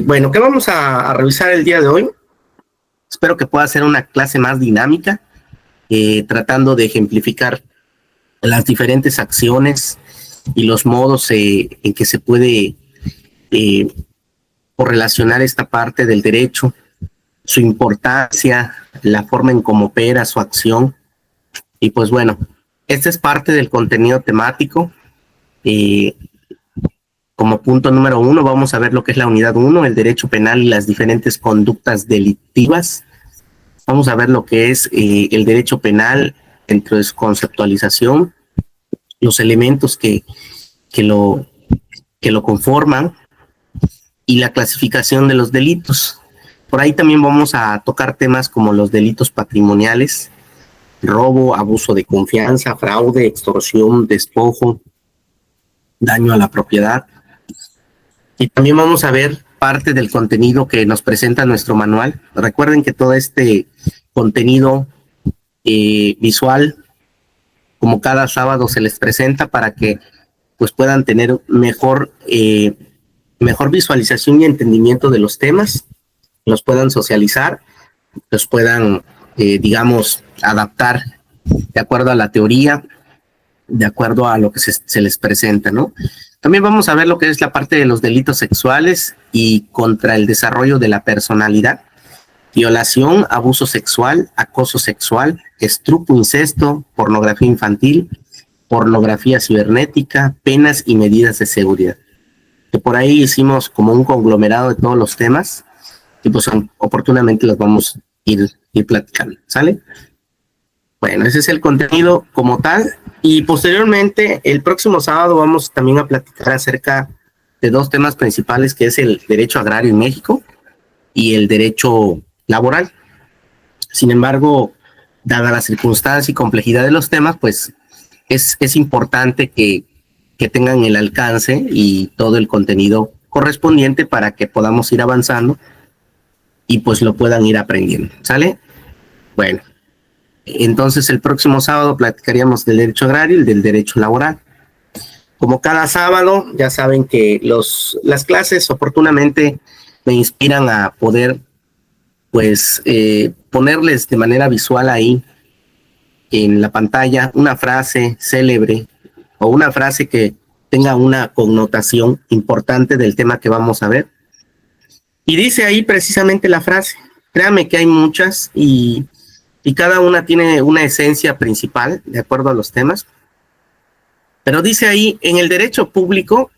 Bueno, ¿qué vamos a revisar el día de hoy? Espero que pueda ser una clase más dinámica, tratando de ejemplificar las diferentes acciones y los modos en que se puede correlacionar esta parte del derecho, su importancia, la forma en cómo opera su acción. Y pues bueno, este es parte del contenido temático. Como punto número 1, vamos a ver lo que es la unidad 1, el derecho penal y las diferentes conductas delictivas. Vamos a ver lo que es el derecho penal dentro de su conceptualización, los elementos que lo conforman y la clasificación de los delitos. Por ahí también vamos a tocar temas como los delitos patrimoniales, robo, abuso de confianza, fraude, extorsión, despojo, daño a la propiedad. Y también vamos a ver parte del contenido que nos presenta nuestro manual. Recuerden que todo este contenido visual, como cada sábado se les presenta para que pues puedan tener mejor visualización y entendimiento de los temas, los puedan socializar, los puedan, digamos, adaptar de acuerdo a la teoría, de acuerdo a lo que se les presenta, ¿no? También vamos a ver lo que es la parte de los delitos sexuales y contra el desarrollo de la personalidad, violación, abuso sexual, acoso sexual, estupro, incesto, pornografía infantil, pornografía cibernética, penas y medidas de seguridad. Que por ahí hicimos como un conglomerado de todos los temas y pues oportunamente los vamos a ir platicando, ¿sale? Bueno, ese es el contenido como tal. Y posteriormente, el próximo sábado vamos también a platicar acerca de dos temas principales, que es el derecho agrario en México y el derecho laboral. Sin embargo, dada la circunstancia y complejidad de los temas, pues es importante que tengan el alcance y todo el contenido correspondiente para que podamos ir avanzando y pues lo puedan ir aprendiendo, ¿sale? Bueno. Entonces el próximo sábado platicaríamos del derecho agrario y del derecho laboral. Como cada sábado, ya saben que las clases oportunamente me inspiran a poder pues ponerles de manera visual ahí en la pantalla una frase célebre o una frase que tenga una connotación importante del tema que vamos a ver. Y dice ahí precisamente la frase. Créanme que hay muchas y cada una tiene una esencia principal de acuerdo a los temas. Pero dice ahí, en el derecho público,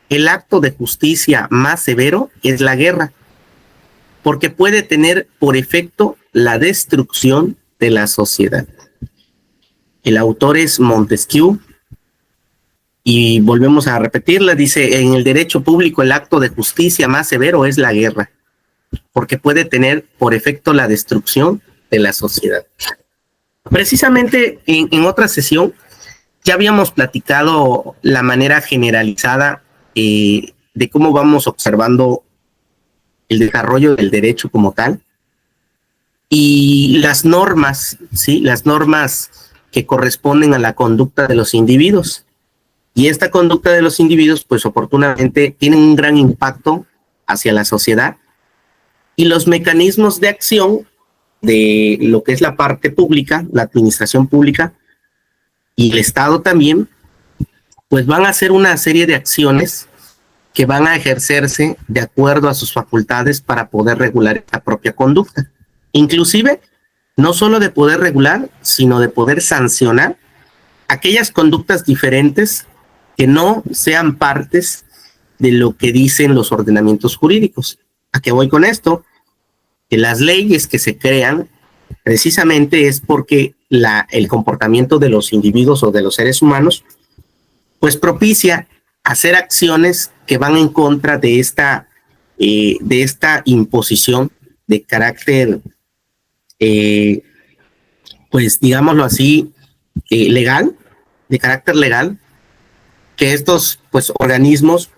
el acto de justicia más severo es la guerra, porque puede tener por efecto la destrucción de la sociedad. El autor es Montesquieu, y volvemos a repetirla, dice, en el derecho público el acto de justicia más severo es la guerra, porque puede tener por efecto la destrucción de la sociedad. Precisamente en otra sesión ya habíamos platicado la manera generalizada de cómo vamos observando el desarrollo del derecho como tal y las normas, ¿sí? Las normas que corresponden a la conducta de los individuos. Y esta conducta de los individuos, pues oportunamente tienen un gran impacto hacia la sociedad y los mecanismos de acción de lo que es la parte pública, la administración pública y el Estado también, pues van a hacer una serie de acciones que van a ejercerse de acuerdo a sus facultades para poder regular la propia conducta. Inclusive, no solo de poder regular, sino de poder sancionar aquellas conductas diferentes que no sean partes de lo que dicen los ordenamientos jurídicos. ¿A qué voy con esto? Que las leyes que se crean precisamente es porque el comportamiento de los individuos o de los seres humanos pues propicia hacer acciones que van en contra de esta imposición de carácter pues digámoslo así legal, de carácter legal, que estos pues organismos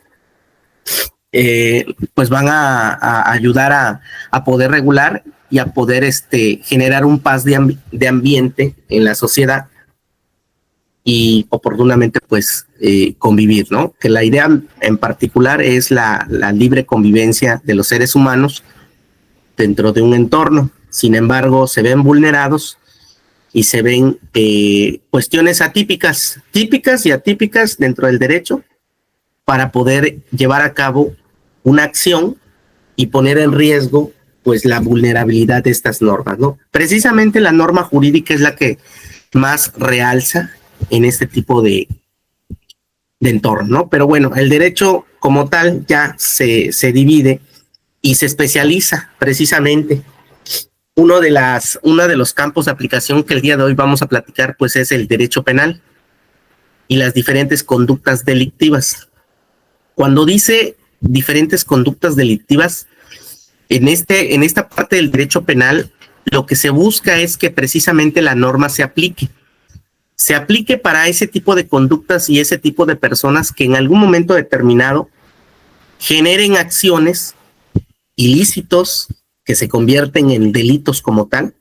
pues van a ayudar a poder regular y a poder generar un paz de ambiente en la sociedad y oportunamente pues convivir, ¿no? Que la idea en particular es la libre convivencia de los seres humanos dentro de un entorno. Sin embargo, se ven vulnerados y se ven cuestiones típicas y atípicas dentro del derecho para poder llevar a cabo una acción y poner en riesgo pues la vulnerabilidad de estas normas, ¿no? Precisamente la norma jurídica es la que más realza en este tipo de entorno, ¿no? Pero bueno, el derecho como tal ya se divide y se especializa precisamente. Uno de los campos de aplicación que el día de hoy vamos a platicar pues es el derecho penal y las diferentes conductas delictivas. Cuando dice diferentes conductas delictivas, en esta parte del derecho penal, lo que se busca es que precisamente la norma se aplique para ese tipo de conductas y ese tipo de personas que en algún momento determinado generen acciones ilícitos que se convierten en delitos como tal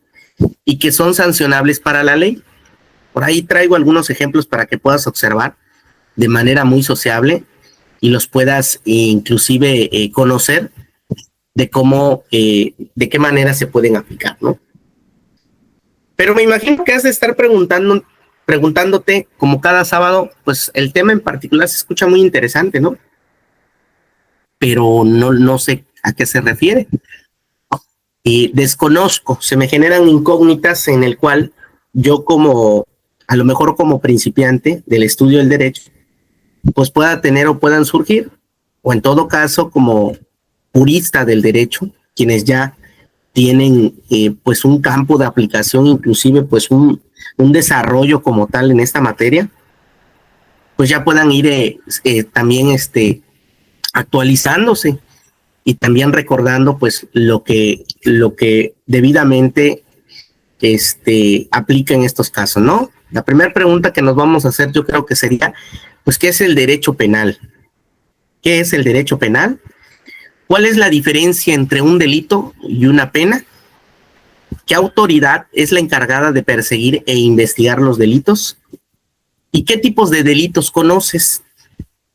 y que son sancionables para la ley. Por ahí traigo algunos ejemplos para que puedas observar de manera muy sociable y los puedas inclusive conocer de cómo, de qué manera se pueden aplicar, ¿no? Pero me imagino que has de estar preguntándote, como cada sábado, pues el tema en particular se escucha muy interesante, ¿no? Pero no sé a qué se refiere. Desconozco, se me generan incógnitas en el cual yo a lo mejor como principiante del estudio del derecho, pues pueda tener o puedan surgir, o en todo caso como purista del derecho, quienes ya tienen pues un campo de aplicación, inclusive pues un desarrollo como tal en esta materia, pues ya puedan ir también actualizándose y también recordando pues lo que debidamente aplica en estos casos, ¿no? La primera pregunta que nos vamos a hacer yo creo que sería, pues, ¿qué es el derecho penal? ¿Qué es el derecho penal? ¿Cuál es la diferencia entre un delito y una pena? ¿Qué autoridad es la encargada de perseguir e investigar los delitos? ¿Y qué tipos de delitos conoces?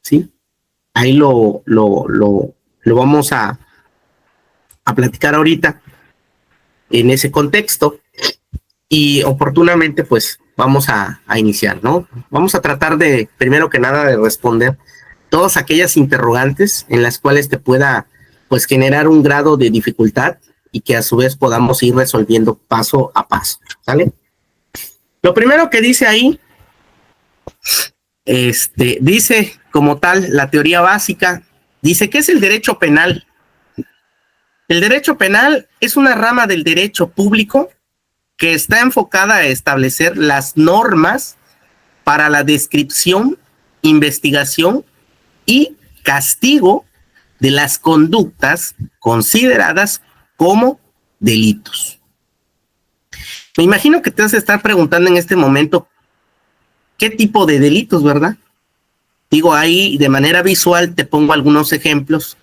¿Sí? Ahí lo vamos a platicar ahorita en ese contexto y oportunamente pues vamos a iniciar, ¿no? Vamos a tratar de, primero que nada, de responder todas aquellas interrogantes en las cuales te pueda pues generar un grado de dificultad y que a su vez podamos ir resolviendo paso a paso, ¿sale? Lo primero que dice ahí, dice como tal la teoría básica, dice, ¿qué es el derecho penal? El derecho penal es una rama del derecho público que está enfocada a establecer las normas para la descripción, investigación y castigo de las conductas consideradas como delitos. Me imagino que te vas a estar preguntando en este momento qué tipo de delitos, ¿verdad? Digo, ahí de manera visual te pongo algunos ejemplos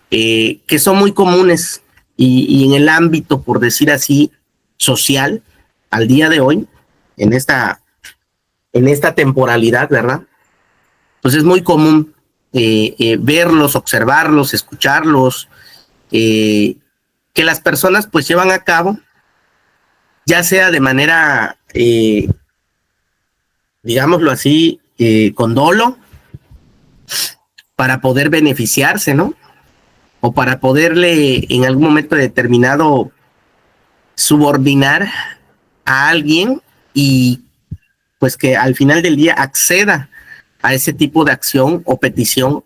que son muy comunes y en el ámbito, por decir así, social, al día de hoy, en esta temporalidad, ¿verdad? Pues es muy común verlos, observarlos, escucharlos, que las personas pues llevan a cabo, ya sea de manera, digámoslo así, con dolo, para poder beneficiarse, ¿no? O para poderle en algún momento determinado subordinar a alguien y pues que al final del día acceda a ese tipo de acción o petición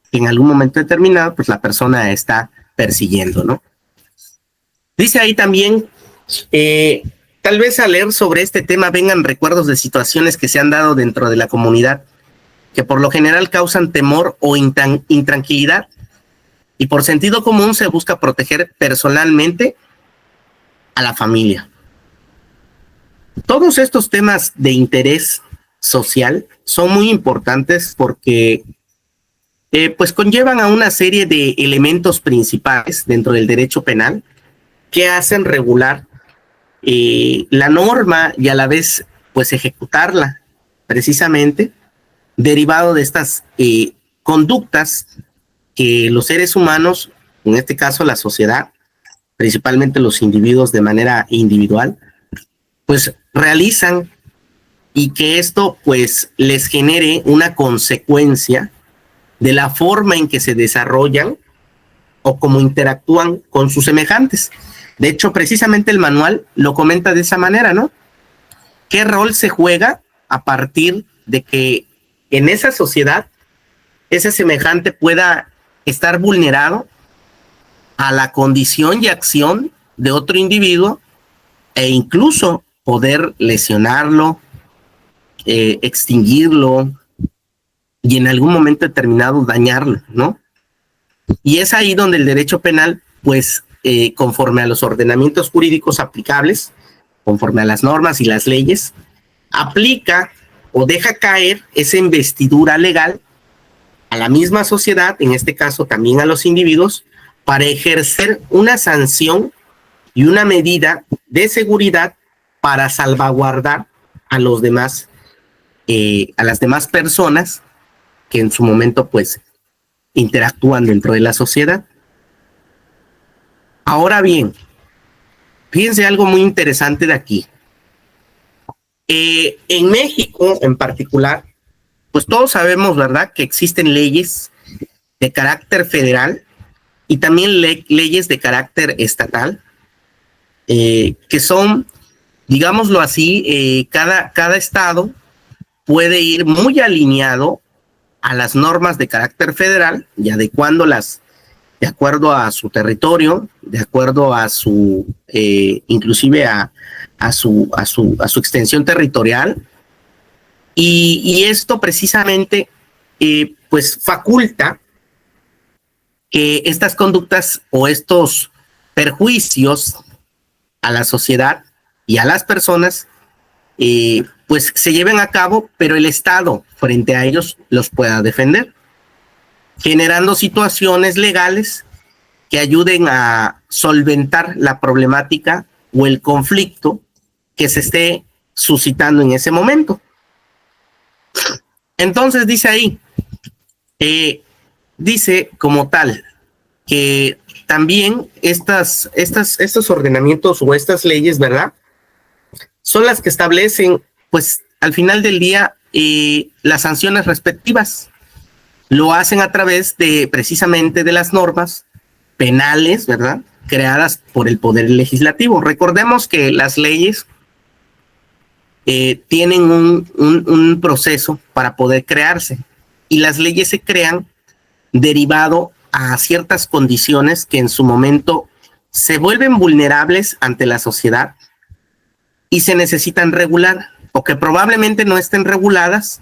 que en algún momento determinado pues la persona está persiguiendo, ¿no? Dice ahí también, tal vez al leer sobre este tema vengan recuerdos de situaciones que se han dado dentro de la comunidad que por lo general causan temor o intranquilidad y por sentido común se busca proteger personalmente a la familia. Todos estos temas de interés social son muy importantes porque pues conllevan a una serie de elementos principales dentro del derecho penal que hacen regular la norma y a la vez pues ejecutarla precisamente, derivado de estas conductas que los seres humanos, en este caso la sociedad, principalmente los individuos de manera individual, pues realizan, y que esto pues les genere una consecuencia de la forma en que se desarrollan o cómo interactúan con sus semejantes. De hecho, precisamente el manual lo comenta de esa manera, ¿no? ¿Qué rol se juega a partir de que en esa sociedad ese semejante pueda estar vulnerado a la condición y acción de otro individuo e incluso poder lesionarlo, extinguirlo y en algún momento determinado dañarlo, ¿no? Y es ahí donde el derecho penal, pues, conforme a los ordenamientos jurídicos aplicables, conforme a las normas y las leyes, aplica o deja caer esa investidura legal a la misma sociedad, en este caso también a los individuos, para ejercer una sanción y una medida de seguridad para salvaguardar a los demás, a las demás personas que en su momento pues interactúan dentro de la sociedad. Ahora bien, fíjense algo muy interesante de aquí. En México en particular, pues todos sabemos, ¿verdad?, que existen leyes de carácter federal y también leyes de carácter estatal, que son, digámoslo así, cada estado puede ir muy alineado a las normas de carácter federal y adecuándolas de acuerdo a su territorio, de acuerdo a su, inclusive a su extensión territorial. Y esto precisamente, pues faculta que estas conductas o estos perjuicios a la sociedad y a las personas, pues se lleven a cabo, pero el Estado frente a ellos los pueda defender, generando situaciones legales que ayuden a solventar la problemática o el conflicto que se esté suscitando en ese momento. Entonces dice ahí, dice como tal que también estos ordenamientos o estas leyes, ¿verdad?, son las que establecen, pues al final del día, las sanciones respectivas. Lo hacen a través de precisamente de las normas penales, ¿verdad?, creadas por el Poder Legislativo. Recordemos que las leyes tienen un proceso para poder crearse, y las leyes se crean derivado a ciertas condiciones que en su momento se vuelven vulnerables ante la sociedad y se necesitan regular, o que probablemente no estén reguladas,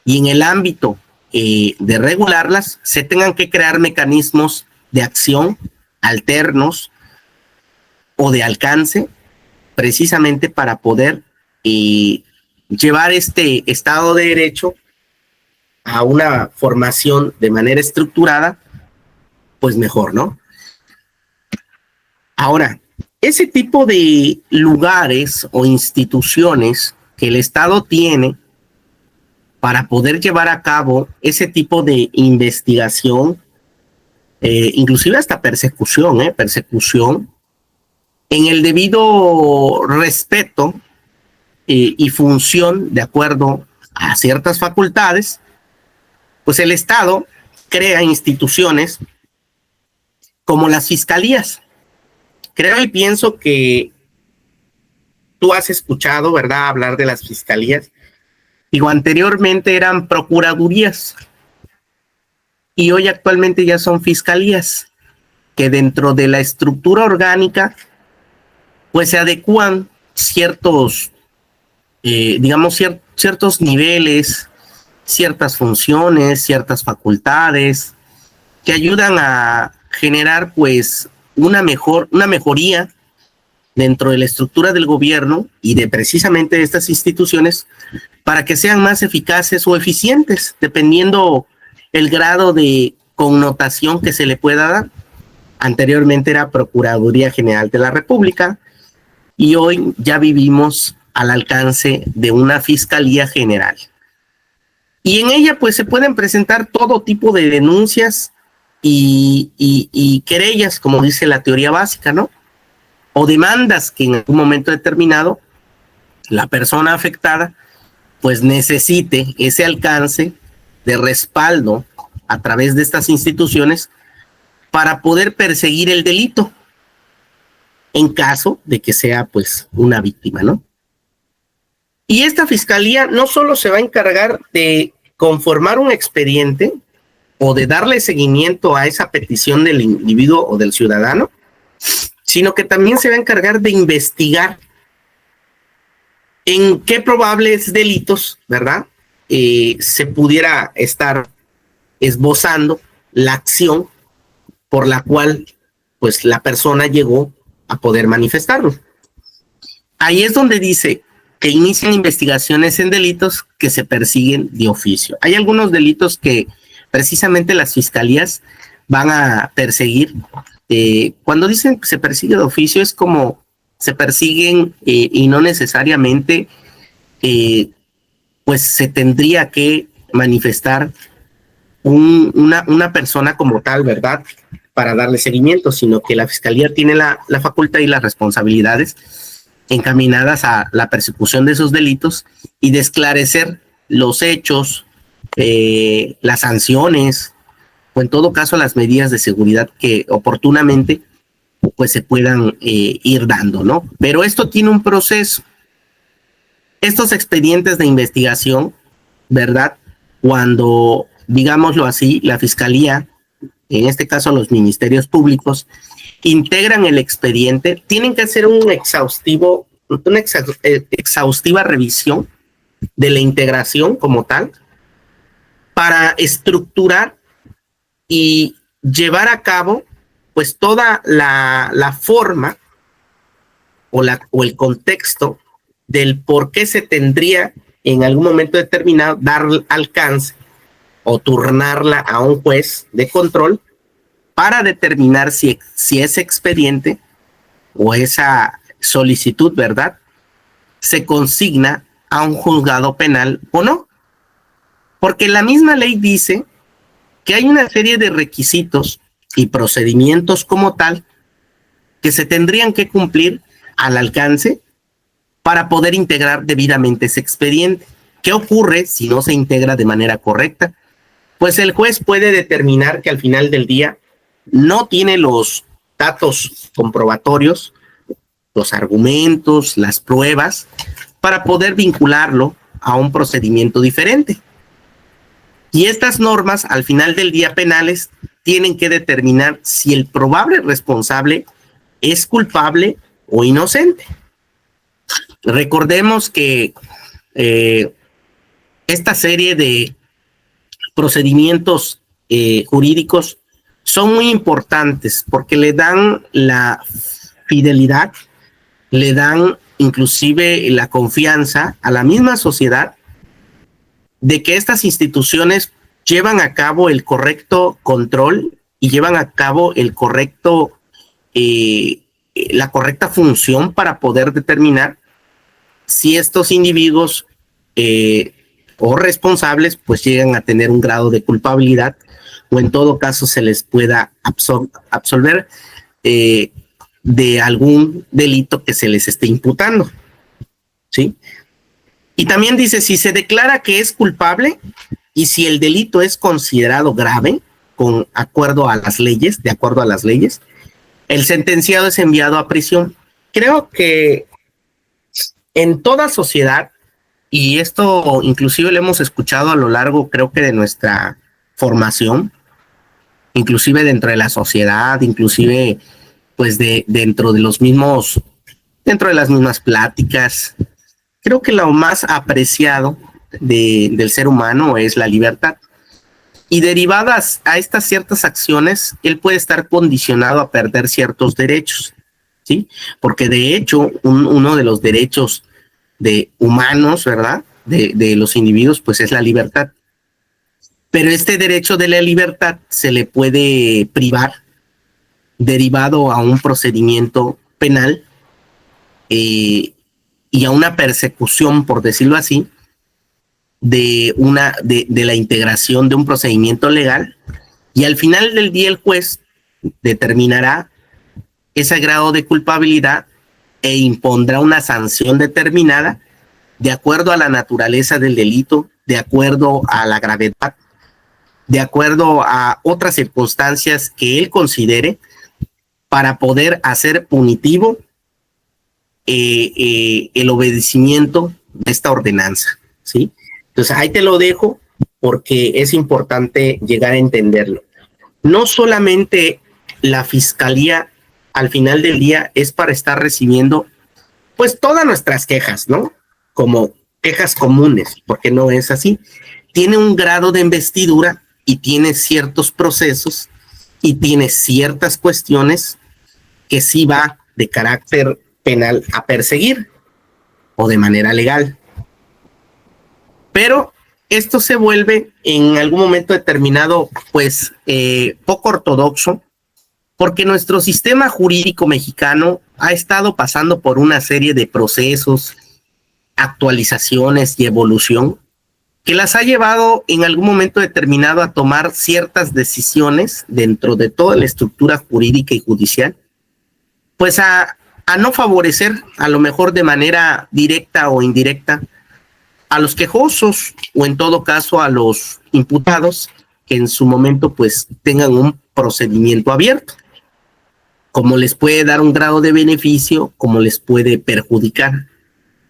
y en el ámbito de regularlas se tengan que crear mecanismos de acción alternos o de alcance, precisamente para poder llevar este Estado de Derecho a una formación de manera estructurada, pues mejor, ¿no? Ahora, ese tipo de lugares o instituciones que el Estado tiene para poder llevar a cabo ese tipo de investigación, inclusive hasta persecución en el debido respeto y función de acuerdo a ciertas facultades, pues el Estado crea instituciones como las fiscalías. Creo y pienso que tú has escuchado, ¿verdad?, hablar de las fiscalías. Digo, anteriormente eran procuradurías y hoy actualmente ya son fiscalías, que dentro de la estructura orgánica pues se adecúan ciertos, ciertos niveles, ciertas funciones, ciertas facultades que ayudan a generar pues una mejoría dentro de la estructura del gobierno y de precisamente estas instituciones, para que sean más eficaces o eficientes, dependiendo el grado de connotación que se le pueda dar. Anteriormente era Procuraduría General de la República y hoy ya vivimos al alcance de una fiscalía general. Y en ella pues se pueden presentar todo tipo de denuncias y querellas, como dice la teoría básica, ¿no? O demandas que en algún momento determinado la persona afectada pues necesite ese alcance de respaldo a través de estas instituciones para poder perseguir el delito en caso de que sea pues una víctima, ¿no? Y esta fiscalía no solo se va a encargar de conformar un expediente o de darle seguimiento a esa petición del individuo o del ciudadano, sino que también se va a encargar de investigar en qué probables delitos, ¿verdad? Se pudiera estar esbozando la acción por la cual pues la persona llegó a poder manifestarlo. Ahí es donde dice que inician investigaciones en delitos que se persiguen de oficio. Hay algunos delitos que precisamente las fiscalías van a perseguir. Cuando dicen que se persigue de oficio es como se persiguen y no necesariamente pues se tendría que manifestar una persona como tal, ¿verdad? Para darle seguimiento, sino que la fiscalía tiene la facultad y las responsabilidades encaminadas a la persecución de esos delitos y de esclarecer los hechos, las sanciones o en todo caso las medidas de seguridad que oportunamente pues se puedan ir dando, ¿no? Pero esto tiene un proceso. Estos expedientes de investigación, ¿verdad? Cuando, digámoslo así, la fiscalía, en este caso los ministerios públicos, integran el expediente, tienen que hacer una exhaustiva revisión de la integración como tal para estructurar y llevar a cabo pues toda la forma o el contexto del por qué se tendría en algún momento determinado dar alcance o turnarla a un juez de control para determinar si ese expediente o esa solicitud, ¿verdad?, se consigna a un juzgado penal o no. Porque la misma ley dice que hay una serie de requisitos y procedimientos como tal que se tendrían que cumplir al alcance para poder integrar debidamente ese expediente. ¿Qué ocurre si no se integra de manera correcta? Pues el juez puede determinar que al final del día no tiene los datos comprobatorios, los argumentos, las pruebas, para poder vincularlo a un procedimiento diferente. Y estas normas, al final del día penales, tienen que determinar si el probable responsable es culpable o inocente. Recordemos que esta serie de procedimientos jurídicos son muy importantes porque le dan la fidelidad, le dan inclusive la confianza a la misma sociedad de que estas instituciones llevan a cabo el correcto control y llevan a cabo el correcto, la correcta función para poder determinar si estos individuos o responsables pues llegan a tener un grado de culpabilidad o en todo caso se les pueda absolver de algún delito que se les esté imputando, ¿sí? Y también dice, si se declara que es culpable y si el delito es considerado grave, de acuerdo a las leyes, el sentenciado es enviado a prisión. Creo que en toda sociedad, y esto inclusive lo hemos escuchado a lo largo, creo que de nuestra formación, inclusive dentro de la sociedad, inclusive pues dentro de las mismas pláticas, creo que lo más apreciado del ser humano es la libertad. Y derivadas a estas ciertas acciones, él puede estar condicionado a perder ciertos derechos, ¿sí? Porque de hecho, uno de los derechos humanos, ¿verdad?, de los individuos, pues es la libertad. Pero este derecho de la libertad se le puede privar derivado a un procedimiento penal y a una persecución, por decirlo así, de la integración de un procedimiento legal, y al final del día el juez determinará ese grado de culpabilidad e impondrá una sanción determinada de acuerdo a la naturaleza del delito, de acuerdo a la gravedad, de acuerdo a otras circunstancias que él considere, para poder hacer punitivo el obedecimiento de esta ordenanza, ¿sí? Entonces ahí te lo dejo porque es importante llegar a entenderlo. No solamente la fiscalía al final del día es para estar recibiendo pues todas nuestras quejas, ¿no? Como quejas comunes, porque no es así. Tiene un grado de investidura y tiene ciertos procesos y tiene ciertas cuestiones que sí va de carácter penal a perseguir o de manera legal. Pero esto se vuelve en algún momento determinado pues poco ortodoxo, porque nuestro sistema jurídico mexicano ha estado pasando por una serie de procesos, actualizaciones y evolución que las ha llevado en algún momento determinado a tomar ciertas decisiones dentro de toda la estructura jurídica y judicial, pues a no favorecer, a lo mejor de manera directa o indirecta, a los quejosos o en todo caso a los imputados que en su momento pues tengan un procedimiento abierto, como les puede dar un grado de beneficio, como les puede perjudicar.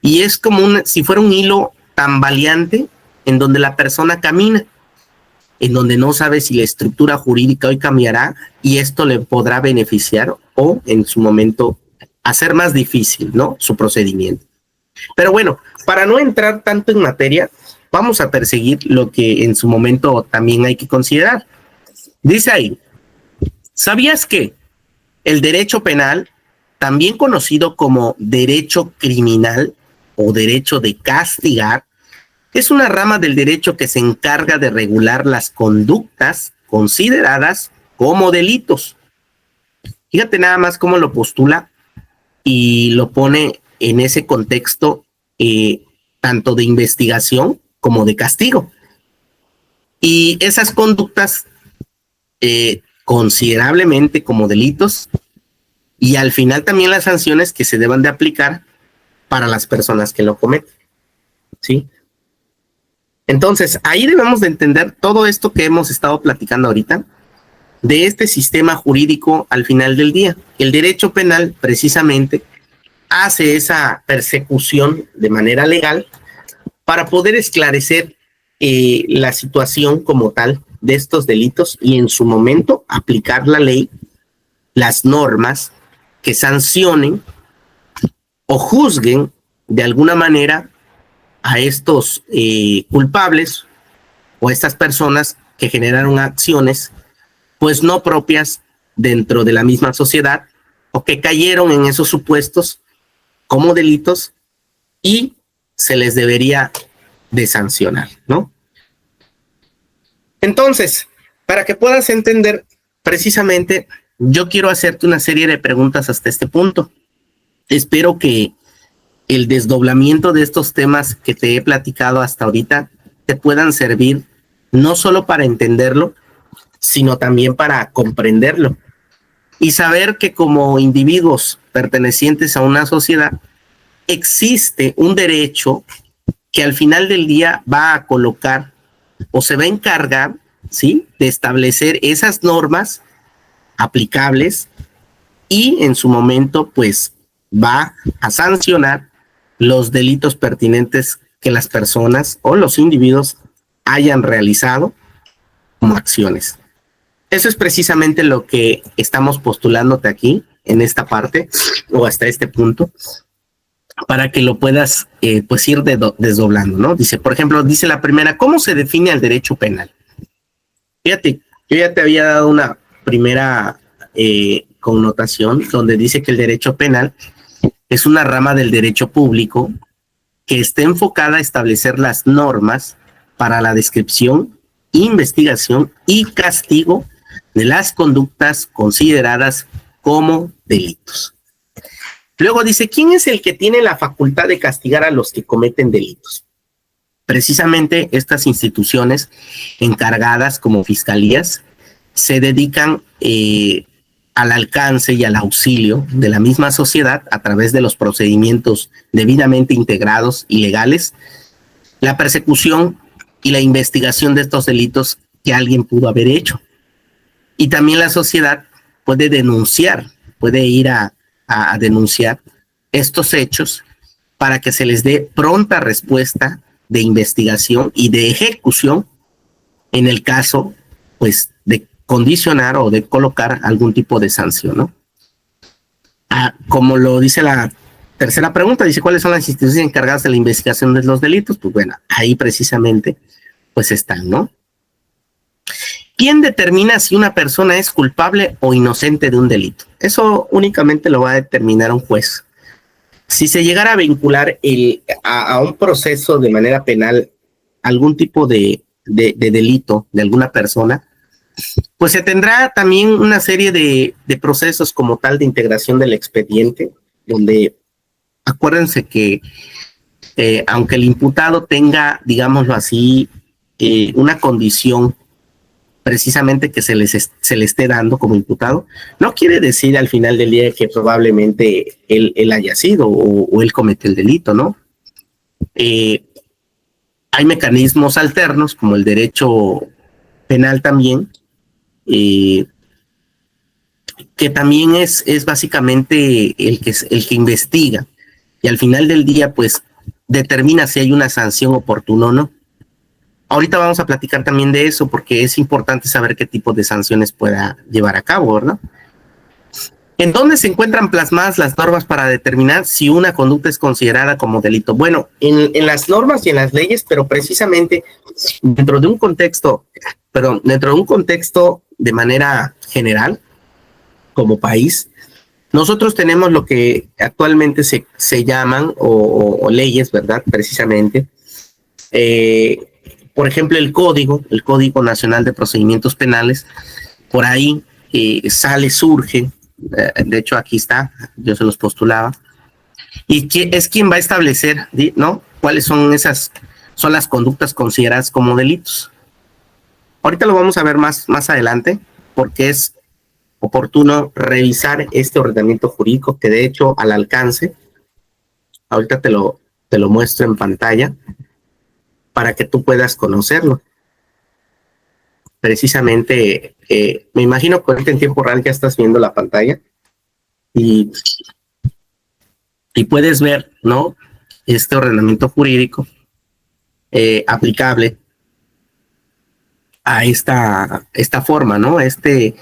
Y es como si fuera un hilo tambaleante en donde la persona camina, en donde no sabe si la estructura jurídica hoy cambiará y esto le podrá beneficiar o en su momento hacer más difícil, ¿no?, su procedimiento. Pero bueno, para no entrar tanto en materia, vamos a perseguir lo que en su momento también hay que considerar. Dice ahí, ¿sabías que el derecho penal, también conocido como derecho criminal o derecho de castigar, es una rama del derecho que se encarga de regular las conductas consideradas como delitos? Fíjate nada más cómo lo postula y lo pone en ese contexto tanto de investigación como de castigo. Y esas conductas considerablemente como delitos, y al final también las sanciones que se deban de aplicar para las personas que lo cometen, ¿sí? Entonces, ahí debemos de entender todo esto que hemos estado platicando ahorita, de este sistema jurídico al final del día. El derecho penal, precisamente, hace esa persecución de manera legal para poder esclarecer la situación como tal de estos delitos y en su momento aplicar la ley, las normas que sancionen o juzguen de alguna manera a estos culpables o a estas personas que generaron acciones pues no propias dentro de la misma sociedad o que cayeron en esos supuestos como delitos y se les debería de sancionar, ¿no? Entonces, para que puedas entender precisamente, yo quiero hacerte una serie de preguntas hasta este punto. Espero que el desdoblamiento de estos temas que te he platicado hasta ahorita te puedan servir no solo para entenderlo, sino también para comprenderlo y saber que como individuos pertenecientes a una sociedad existe un derecho que al final del día va a colocar o se va a encargar, ¿sí?, de establecer esas normas aplicables y en su momento pues va a sancionar los delitos pertinentes que las personas o los individuos hayan realizado como acciones. Eso es precisamente lo que estamos postulándote aquí en esta parte o hasta este punto para que lo puedas pues ir desdoblando, ¿no? Dice, por ejemplo, dice la primera, ¿cómo se define el derecho penal? Fíjate, yo ya te había dado una primera connotación donde dice que el derecho penal es una rama del derecho público que está enfocada a establecer las normas para la descripción, investigación y castigo de las conductas consideradas como delitos. Luego dice, ¿quién es el que tiene la facultad de castigar a los que cometen delitos? Precisamente estas instituciones encargadas como fiscalías se dedican al alcance y al auxilio de la misma sociedad a través de los procedimientos debidamente integrados y legales, la persecución y la investigación de estos delitos que alguien pudo haber hecho. Y también la sociedad puede denunciar, puede ir a denunciar estos hechos para que se les dé pronta respuesta de investigación y de ejecución en el caso, pues, de condicionar o de colocar algún tipo de sanción, ¿no? Como lo dice la tercera pregunta, dice, ¿cuáles son las instituciones encargadas de la investigación de los delitos? Pues bueno, ahí precisamente, pues están, ¿no? ¿Quién determina si una persona es culpable o inocente de un delito? Eso únicamente lo va a determinar un juez. Si se llegara a vincular a un proceso de manera penal algún tipo de delito de alguna persona, pues se tendrá también una serie de procesos como tal de integración del expediente, donde acuérdense que aunque el imputado tenga, digámoslo así, una condición precisamente que se le esté dando como imputado, no quiere decir al final del día que probablemente él haya sido o él cometió el delito, ¿no? Hay mecanismos alternos como el derecho penal también, que también es básicamente el que investiga y al final del día pues determina si hay una sanción oportuna o no. Ahorita vamos a platicar también de eso porque es importante saber qué tipo de sanciones pueda llevar a cabo, ¿verdad? ¿En dónde se encuentran plasmadas las normas para determinar si una conducta es considerada como delito? Bueno, en las normas y en las leyes, pero precisamente dentro de un contexto de manera general, como país, nosotros tenemos lo que actualmente se llaman o leyes, ¿verdad? Precisamente. Por ejemplo, el Código Nacional de Procedimientos Penales, por ahí surge, de hecho aquí está, yo se los postulaba, y que es quien va a establecer, ¿no? Cuáles son las conductas consideradas como delitos. Ahorita lo vamos a ver más adelante, porque es oportuno revisar este ordenamiento jurídico que de hecho al alcance, ahorita te lo muestro en pantalla, para que tú puedas conocerlo. Precisamente, me imagino que en tiempo real ya estás viendo la pantalla y puedes ver, ¿no? Este ordenamiento jurídico aplicable a esta forma, ¿no? Este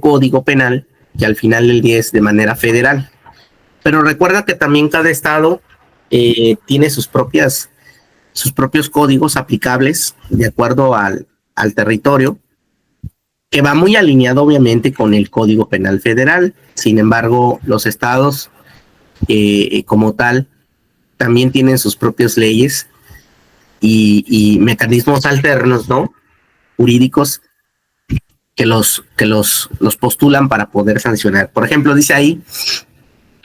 código penal que al final del día es de manera federal. Pero recuerda que también cada estado tiene sus propios códigos aplicables de acuerdo al territorio, que va muy alineado obviamente con el Código Penal Federal. Sin embargo, los estados como tal también tienen sus propias leyes y mecanismos alternos, ¿no? Jurídicos que los postulan para poder sancionar. Por ejemplo, dice ahí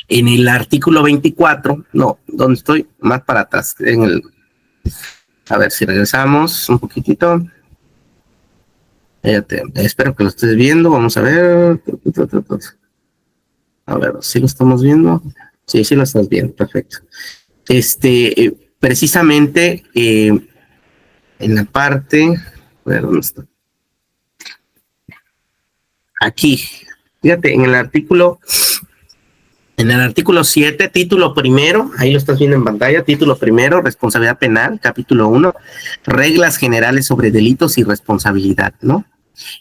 en el artículo 24, no, ¿dónde estoy? Más para atrás, a ver si regresamos un poquitito. Espero que lo estés viendo. Vamos a ver. A ver, ¿sí lo estamos viendo? Sí lo estás viendo. Perfecto. Precisamente en la parte. A ver, ¿dónde está? Aquí. Fíjate, en el artículo 7, título primero, ahí lo estás viendo en pantalla, título primero, responsabilidad penal, capítulo 1, reglas generales sobre delitos y responsabilidad, ¿no?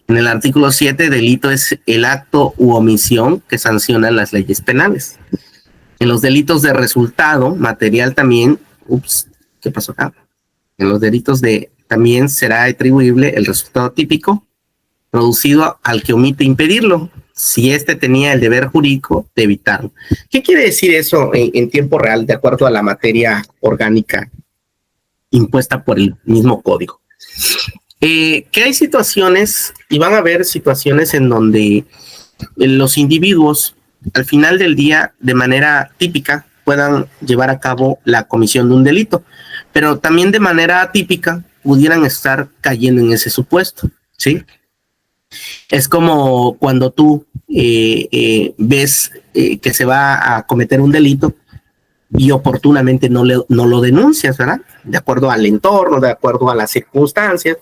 En el artículo 7, delito es el acto u omisión que sancionan las leyes penales. En los delitos de resultado material también, ¿qué pasó acá? En los delitos también será atribuible el resultado típico producido al que omite impedirlo, si éste tenía el deber jurídico de evitarlo. ¿Qué quiere decir eso en tiempo real, de acuerdo a la materia orgánica impuesta por el mismo código? Que hay situaciones, y van a haber situaciones en donde los individuos al final del día, de manera típica, puedan llevar a cabo la comisión de un delito, pero también de manera atípica pudieran estar cayendo en ese supuesto, ¿sí? Es como cuando tú ves que se va a cometer un delito y oportunamente no lo denuncias, ¿verdad? De acuerdo al entorno, de acuerdo a las circunstancias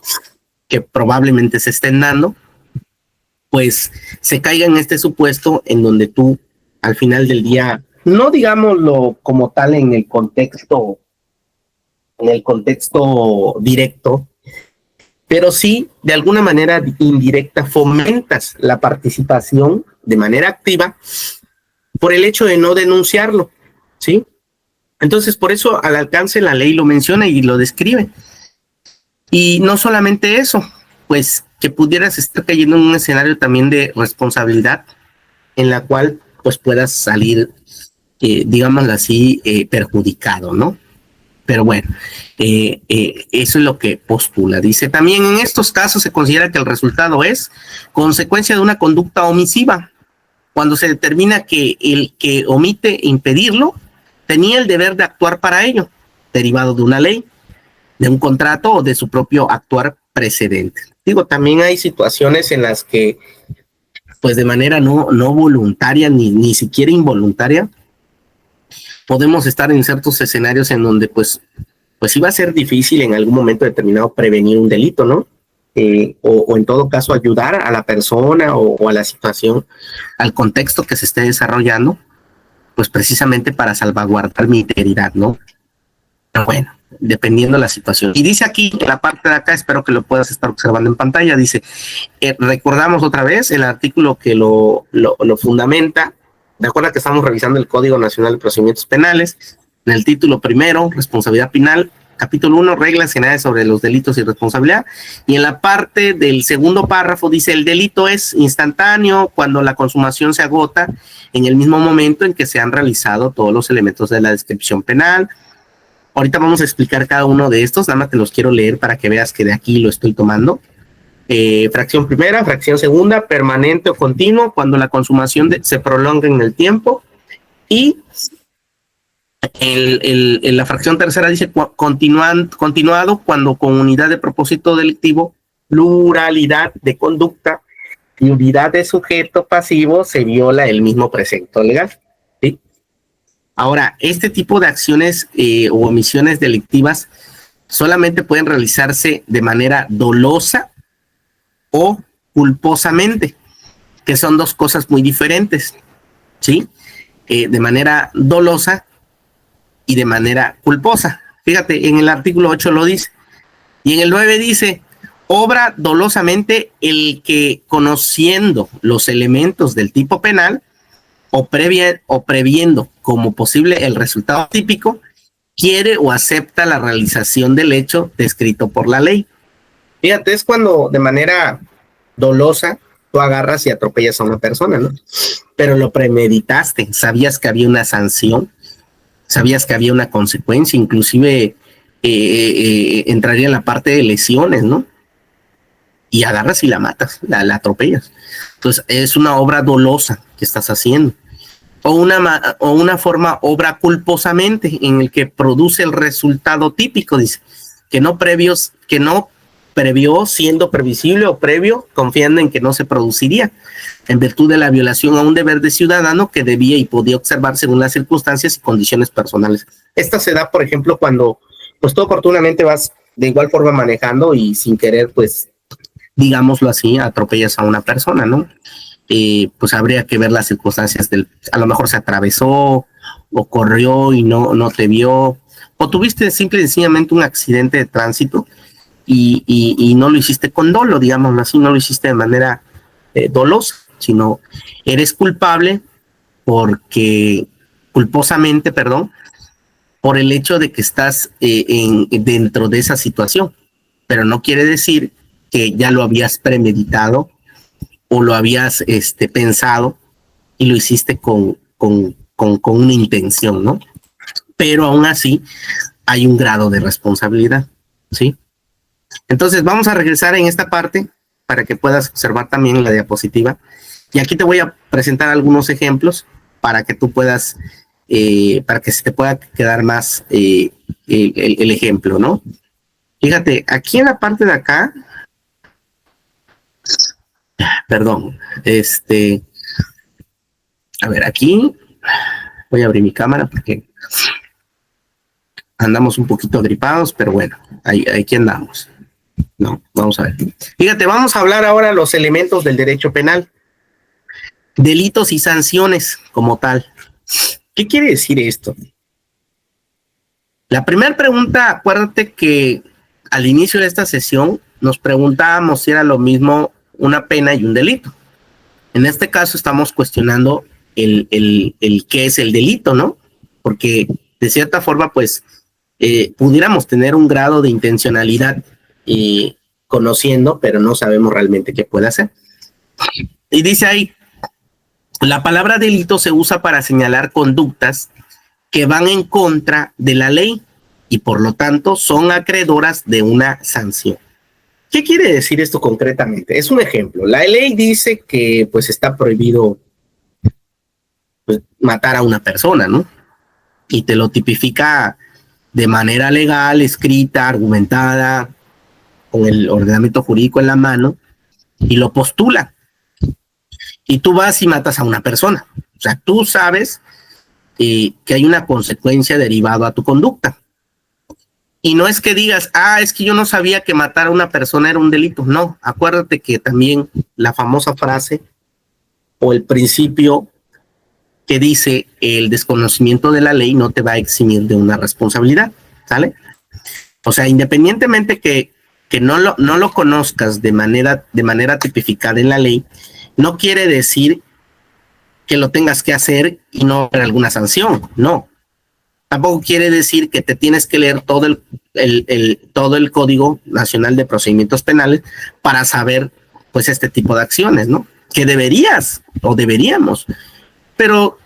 que probablemente se estén dando, pues se caiga en este supuesto en donde tú, al final del día, no digámoslo como tal en el contexto directo, pero sí, de alguna manera indirecta, fomentas la participación de manera activa por el hecho de no denunciarlo, ¿sí? Entonces, por eso al alcance la ley lo menciona y lo describe. Y no solamente eso, pues que pudieras estar cayendo en un escenario también de responsabilidad en la cual pues puedas salir, digámoslo así, perjudicado, ¿no? Pero bueno, eso es lo que postula. Dice, también en estos casos se considera que el resultado es consecuencia de una conducta omisiva, cuando se determina que el que omite impedirlo tenía el deber de actuar para ello, derivado de una ley, de un contrato o de su propio actuar precedente. Digo, también hay situaciones en las que, pues de manera no voluntaria ni siquiera involuntaria, podemos estar en ciertos escenarios en donde pues iba a ser difícil en algún momento determinado prevenir un delito, ¿no? O en todo caso ayudar a la persona o a la situación, al contexto que se esté desarrollando, pues precisamente para salvaguardar mi integridad, ¿no? Pero bueno, dependiendo de la situación. Y dice aquí, en la parte de acá, espero que lo puedas estar observando en pantalla, dice, recordamos otra vez el artículo que lo fundamenta. De acuerdo a que estamos revisando el Código Nacional de Procedimientos Penales, en el título primero, responsabilidad penal, capítulo 1, reglas generales sobre los delitos y responsabilidad, y en la parte del segundo párrafo dice, el delito es instantáneo cuando la consumación se agota en el mismo momento en que se han realizado todos los elementos de la descripción penal. Ahorita vamos a explicar cada uno de estos, nada más te los quiero leer para que veas que de aquí lo estoy tomando. Fracción primera, fracción segunda, permanente o continuo, cuando la consumación se prolonga en el tiempo. Y la fracción tercera dice continuado cuando con unidad de propósito delictivo, pluralidad de conducta y unidad de sujeto pasivo se viola el mismo precepto legal. ¿Sí? Ahora, este tipo de acciones o omisiones delictivas solamente pueden realizarse de manera dolosa o culposamente, que son dos cosas muy diferentes, ¿sí? De manera dolosa y de manera culposa. Fíjate, en el artículo 8 lo dice. Y en el 9 dice, obra dolosamente el que conociendo los elementos del tipo penal o previendo como posible el resultado típico, quiere o acepta la realización del hecho descrito por la ley. Fíjate, es cuando de manera dolosa tú agarras y atropellas a una persona, ¿no? Pero lo premeditaste, sabías que había una sanción, sabías que había una consecuencia, inclusive entraría en la parte de lesiones, ¿no? Y agarras y la matas, la atropellas. Entonces es una obra dolosa que estás haciendo. O una forma obra culposamente en el que produce el resultado típico, dice, que no previó siendo previsible o previo, confiando en que no se produciría, en virtud de la violación a un deber de ciudadano que debía y podía observar según las circunstancias y condiciones personales. Esta se da, por ejemplo, cuando pues tú oportunamente vas de igual forma manejando y sin querer, pues, digámoslo así, atropellas a una persona, ¿no? Pues habría que ver las circunstancias a lo mejor se atravesó o corrió y no te vio, o tuviste simple y sencillamente un accidente de tránsito y no lo hiciste con dolo, digámoslo así, no lo hiciste de manera dolosa, sino eres culpable culposamente, por el hecho de que estás dentro de esa situación, pero no quiere decir que ya lo habías premeditado o lo habías pensado y lo hiciste con una intención, ¿no? Pero aún así hay un grado de responsabilidad, ¿sí? Entonces vamos a regresar en esta parte para que puedas observar también en la diapositiva Y aquí te voy a presentar algunos ejemplos para que tú puedas, para que se te pueda quedar más el ejemplo, ¿no? Fíjate, aquí en la parte de acá, perdón, a ver, aquí voy a abrir mi cámara porque andamos un poquito agripados, pero bueno, aquí andamos. No, vamos a ver. Fíjate, vamos a hablar ahora los elementos del derecho penal. Delitos y sanciones como tal. ¿Qué quiere decir esto? La primera pregunta, acuérdate que al inicio de esta sesión nos preguntábamos si era lo mismo una pena y un delito. En este caso estamos cuestionando el qué es el delito, ¿no? Porque de cierta forma, pues, pudiéramos tener un grado de intencionalidad conociendo, pero no sabemos realmente qué puede hacer. Y dice ahí, la palabra delito se usa para señalar conductas que van en contra de la ley y por lo tanto son acreedoras de una sanción. ¿Qué quiere decir esto concretamente? Es un ejemplo. La ley dice que pues está prohibido pues, matar a una persona, ¿no? Y te lo tipifica de manera legal, escrita, argumentada, con el ordenamiento jurídico en la mano y lo postula. Y tú vas y matas a una persona. O sea, tú sabes que hay una consecuencia derivada a tu conducta. Y no es que digas, es que yo no sabía que matar a una persona era un delito. No, acuérdate que también la famosa frase o el principio que dice el desconocimiento de la ley no te va a eximir de una responsabilidad, ¿sale? O sea, independientemente que no lo conozcas de manera tipificada en la ley, no quiere decir que lo tengas que hacer y no haber alguna sanción, no. Tampoco quiere decir que te tienes que leer todo el Código Nacional de Procedimientos Penales para saber, pues, este tipo de acciones, ¿no? Que deberías o deberíamos, pero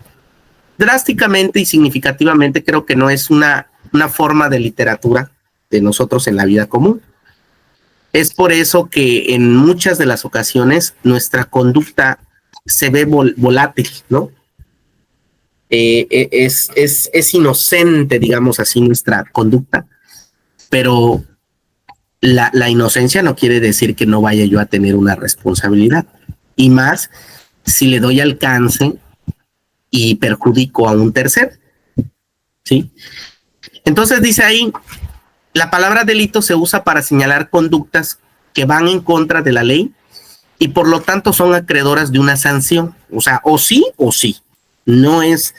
drásticamente y significativamente creo que no es una forma de literatura de nosotros en la vida común. Es por eso que en muchas de las ocasiones nuestra conducta se ve volátil, ¿no? Es inocente, digamos así, nuestra conducta, pero la inocencia no quiere decir que no vaya yo a tener una responsabilidad, y más si le doy alcance y perjudico a un tercero, ¿sí? Entonces dice ahí, la palabra delito se usa para señalar conductas que van en contra de la ley y por lo tanto son acreedoras de una sanción, o sea, o sí o sí. No es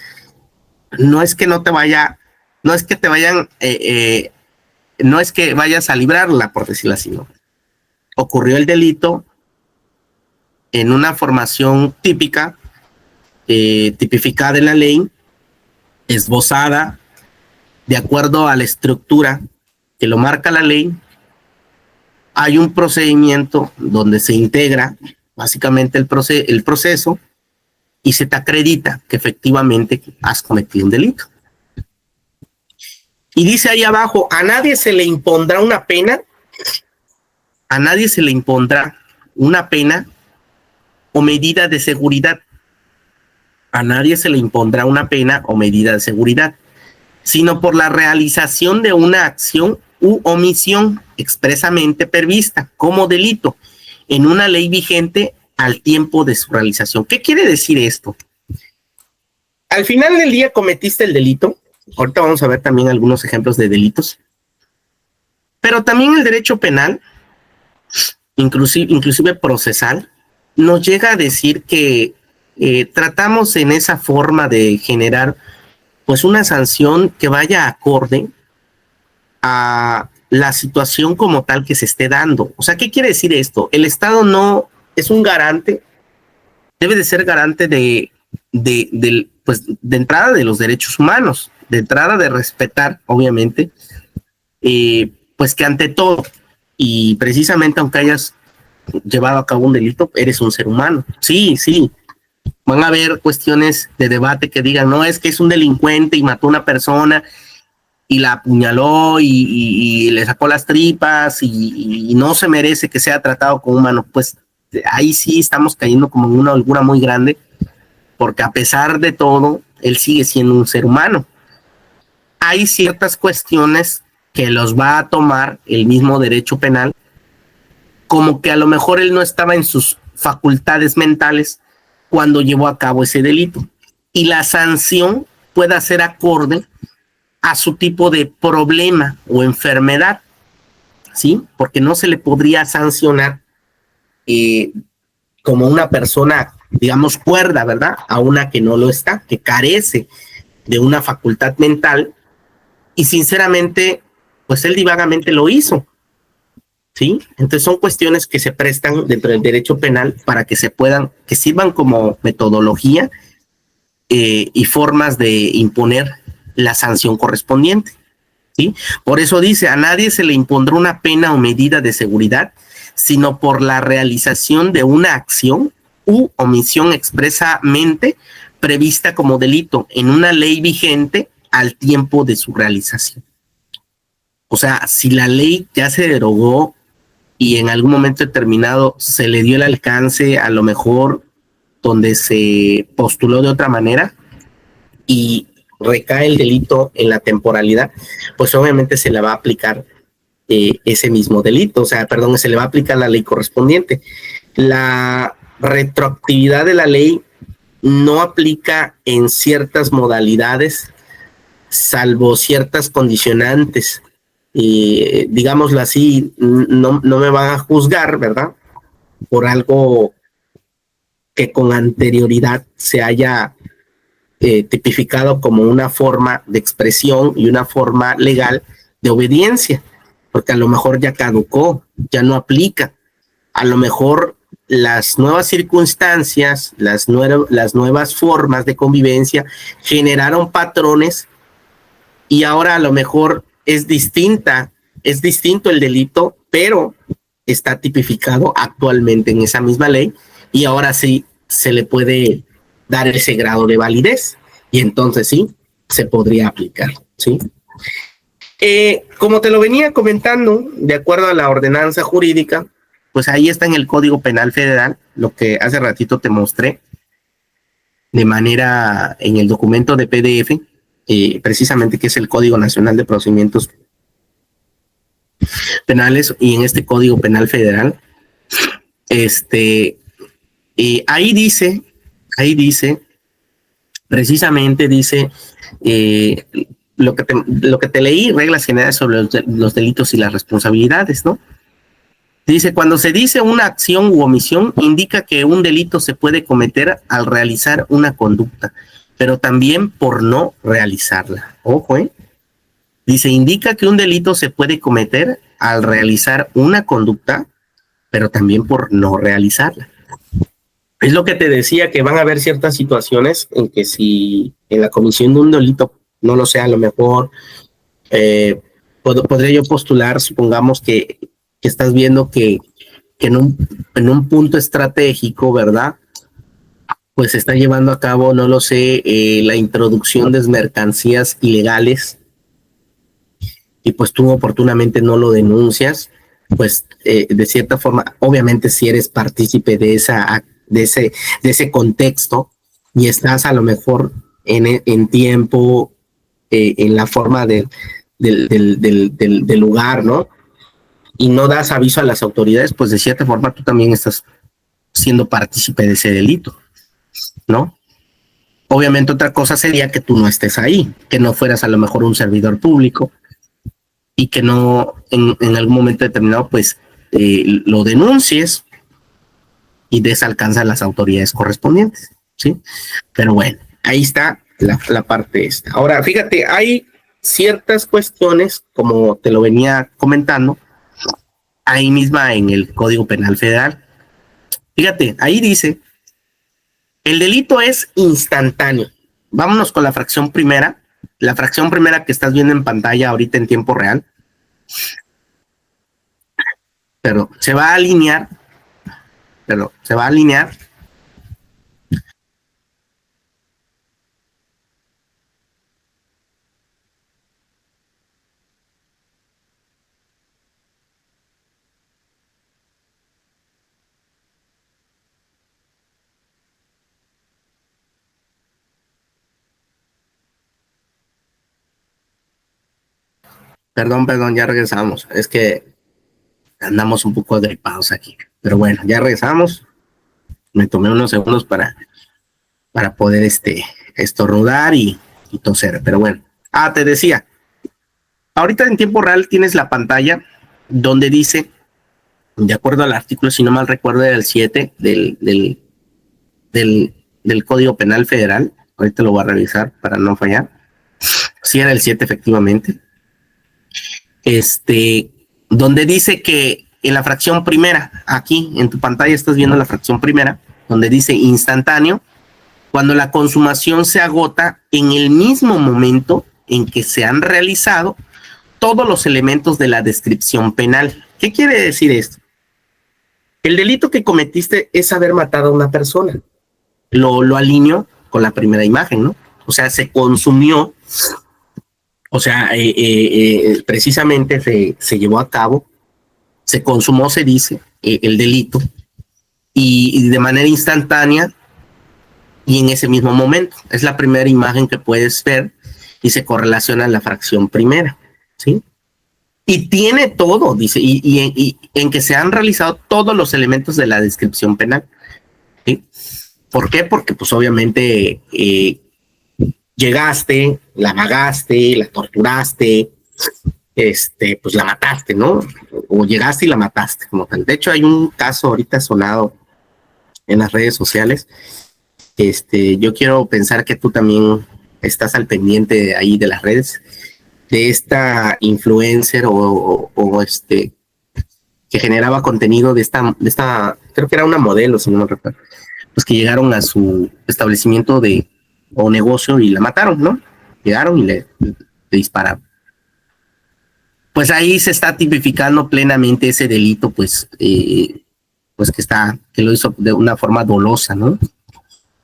que no te vaya, no es que te vayan, no es que vayas a librarla, por decirlo así, ¿no? Ocurrió el delito en una formación típica, tipificada en la ley, esbozada de acuerdo a la estructura que lo marca la ley. Hay un procedimiento donde se integra básicamente el proceso y se te acredita que efectivamente has cometido un delito. Y dice ahí abajo, a nadie se le impondrá una pena, a nadie se le impondrá una pena o medida de seguridad. A nadie se le impondrá una pena o medida de seguridad, sino por la realización de una acción u omisión expresamente prevista como delito en una ley vigente al tiempo de su realización. ¿Qué quiere decir esto? Al final del día cometiste el delito. Ahorita vamos a ver también algunos ejemplos de delitos. Pero también el derecho penal, inclusive procesal, nos llega a decir que tratamos en esa forma de generar pues una sanción que vaya acorde a la situación como tal que se esté dando. O sea, ¿qué quiere decir esto? El Estado no es un garante, debe de ser garante de entrada de los derechos humanos, de entrada de respetar, obviamente, pues que ante todo, y precisamente aunque hayas llevado a cabo un delito, eres un ser humano. Sí, sí. Van a haber cuestiones de debate que digan, no, es que es un delincuente y mató a una persona y la apuñaló y le sacó las tripas y no se merece que sea tratado como humano. Pues ahí sí estamos cayendo como en una holgura muy grande, porque a pesar de todo, él sigue siendo un ser humano. Hay ciertas cuestiones que los va a tomar el mismo derecho penal, como que a lo mejor él no estaba en sus facultades mentales cuando llevó a cabo ese delito. Y la sanción pueda ser acorde a su tipo de problema o enfermedad, ¿sí? Porque no se le podría sancionar como una persona, digamos, cuerda, ¿verdad? A una que no lo está, que carece de una facultad mental y sinceramente, pues él divagamente lo hizo, ¿sí? Entonces son cuestiones que se prestan dentro del derecho penal para que se puedan, que sirvan como metodología y formas de imponer la sanción correspondiente, ¿sí? Por eso dice, a nadie se le impondrá una pena o medida de seguridad, sino por la realización de una acción u omisión expresamente prevista como delito en una ley vigente al tiempo de su realización. O sea, si la ley ya se derogó y en algún momento determinado se le dio el alcance, a lo mejor donde se postuló de otra manera y recae el delito en la temporalidad, pues obviamente se le va a aplicar ese mismo delito, o sea, perdón, se le va a aplicar la ley correspondiente. La retroactividad de la ley no aplica en ciertas modalidades, salvo ciertas condicionantes. Digámoslo así, no me van a juzgar, ¿verdad? Por algo que con anterioridad se haya tipificado como una forma de expresión y una forma legal de obediencia, porque a lo mejor ya caducó, ya no aplica. A lo mejor las nuevas circunstancias, las nuevas formas de convivencia generaron patrones y ahora a lo mejor es distinto el delito, pero está tipificado actualmente en esa misma ley y ahora sí se le puede dar ese grado de validez y entonces sí se podría aplicar, ¿sí? Como te lo venía comentando, de acuerdo a la ordenanza jurídica, pues ahí está en el Código Penal Federal, lo que hace ratito te mostré, de manera en el documento de PDF, precisamente que es el Código Nacional de Procedimientos Penales y en este Código Penal Federal, ahí dice, precisamente dice eh, lo que te leí, reglas generales sobre los delitos y las responsabilidades, ¿no? Dice, cuando se dice una acción u omisión, indica que un delito se puede cometer al realizar una conducta, pero también por no realizarla. Ojo, ¿eh? Dice, indica que un delito se puede cometer al realizar una conducta, pero también por no realizarla. Es lo que te decía, que van a haber ciertas situaciones en que si en la comisión de un delito, no lo sé, a lo mejor podría yo postular, supongamos que estás viendo que en un punto estratégico, ¿verdad? Pues se está llevando a cabo, no lo sé, la introducción de mercancías ilegales y pues tú oportunamente no lo denuncias, pues de cierta forma, obviamente si eres partícipe de ese contexto y estás a lo mejor en tiempo, en la forma del lugar, ¿no? Y no das aviso a las autoridades, pues de cierta forma tú también estás siendo partícipe de ese delito, ¿no? Obviamente otra cosa sería que tú no estés ahí, que no fueras a lo mejor un servidor público y que no en algún momento determinado pues lo denuncies y des alcance a las autoridades correspondientes, ¿sí? Pero bueno, ahí está la parte esta. Ahora, fíjate, hay ciertas cuestiones, como te lo venía comentando, ahí misma en el Código Penal Federal. Fíjate, ahí dice, el delito es instantáneo. Vámonos con la fracción primera que estás viendo en pantalla ahorita en tiempo real, pero se va a alinear Perdón, ya regresamos. Es que andamos un poco gripados aquí. Pero bueno, ya regresamos. Me tomé unos segundos para poder estornudar y toser. Pero bueno. Te decía, ahorita en tiempo real tienes la pantalla donde dice, de acuerdo al artículo, si no mal recuerdo, era el 7 del Código Penal Federal. Ahorita lo voy a revisar para no fallar. Sí, era el 7 efectivamente. Donde dice que en la fracción primera, aquí en tu pantalla estás viendo la fracción primera, donde dice instantáneo, cuando la consumación se agota en el mismo momento en que se han realizado todos los elementos de la descripción penal. ¿Qué quiere decir esto? El delito que cometiste es haber matado a una persona. Lo alineó con la primera imagen, ¿no? O sea, se consumió, o sea, precisamente se llevó a cabo, se consumó, se dice, el delito, y de manera instantánea y en ese mismo momento. Es la primera imagen que puedes ver y se correlaciona en la fracción primera, ¿sí? Y tiene todo, dice, y en que se han realizado todos los elementos de la descripción penal, ¿sí? ¿Por qué? Porque pues obviamente llegaste, la amagaste, la torturaste, pues la mataste, ¿no? O llegaste y la mataste, como tal. De hecho, hay un caso ahorita sonado en las redes sociales. Yo quiero pensar que tú también estás al pendiente ahí de las redes, de esta influencer o que generaba contenido de esta, creo que era una modelo, si no me recuerdo, pues que llegaron a su establecimiento o negocio y la mataron, ¿no? Llegaron y le dispararon. Pues ahí se está tipificando plenamente ese delito, pues que lo hizo de una forma dolosa, ¿no?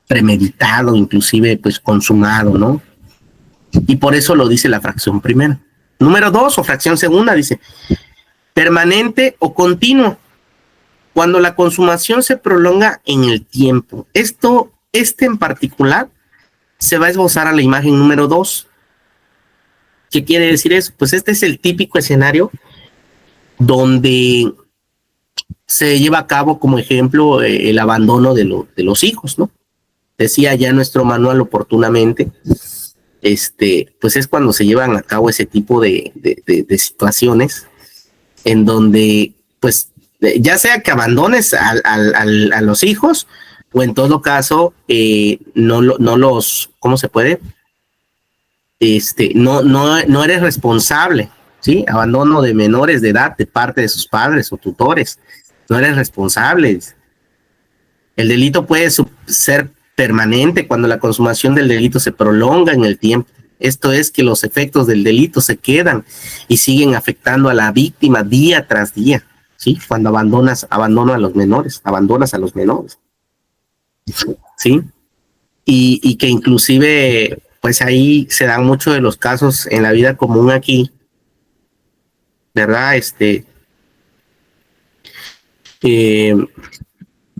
Premeditado, inclusive pues consumado, ¿no? Y por eso lo dice la fracción primera. Número 2, o fracción segunda, dice permanente o continuo, cuando la consumación se prolonga en el tiempo. En particular se va a esbozar a la imagen número 2. ¿Qué quiere decir eso? Pues este es el típico escenario donde se lleva a cabo, como ejemplo, el abandono de los hijos, ¿no? Decía ya nuestro manual oportunamente, pues es cuando se llevan a cabo ese tipo de situaciones en donde, pues, ya sea que abandones a los hijos o en todo caso no los, ¿cómo se puede? No eres responsable, ¿sí? Abandono de menores de edad de parte de sus padres o tutores, no eres responsable. El delito puede ser permanente cuando la consumación del delito se prolonga en el tiempo. Esto es que los efectos del delito se quedan y siguen afectando a la víctima día tras día, ¿sí? Cuando abandonas a los menores, ¿sí? Y que inclusive, pues ahí se dan muchos de los casos en la vida común aquí, ¿verdad?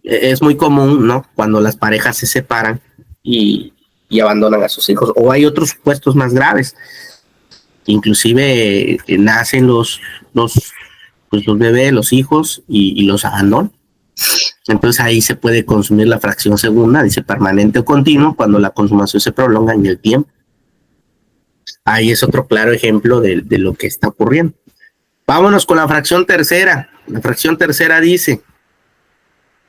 Es muy común, ¿no? Cuando las parejas se separan y abandonan a sus hijos. O hay otros supuestos más graves. Inclusive nacen los bebés, los hijos, y los abandonan. Entonces ahí se puede consumir la fracción segunda, dice permanente o continuo, cuando la consumación se prolonga en el tiempo. Ahí es otro claro ejemplo de lo que está ocurriendo. Vámonos con la fracción tercera. La fracción tercera dice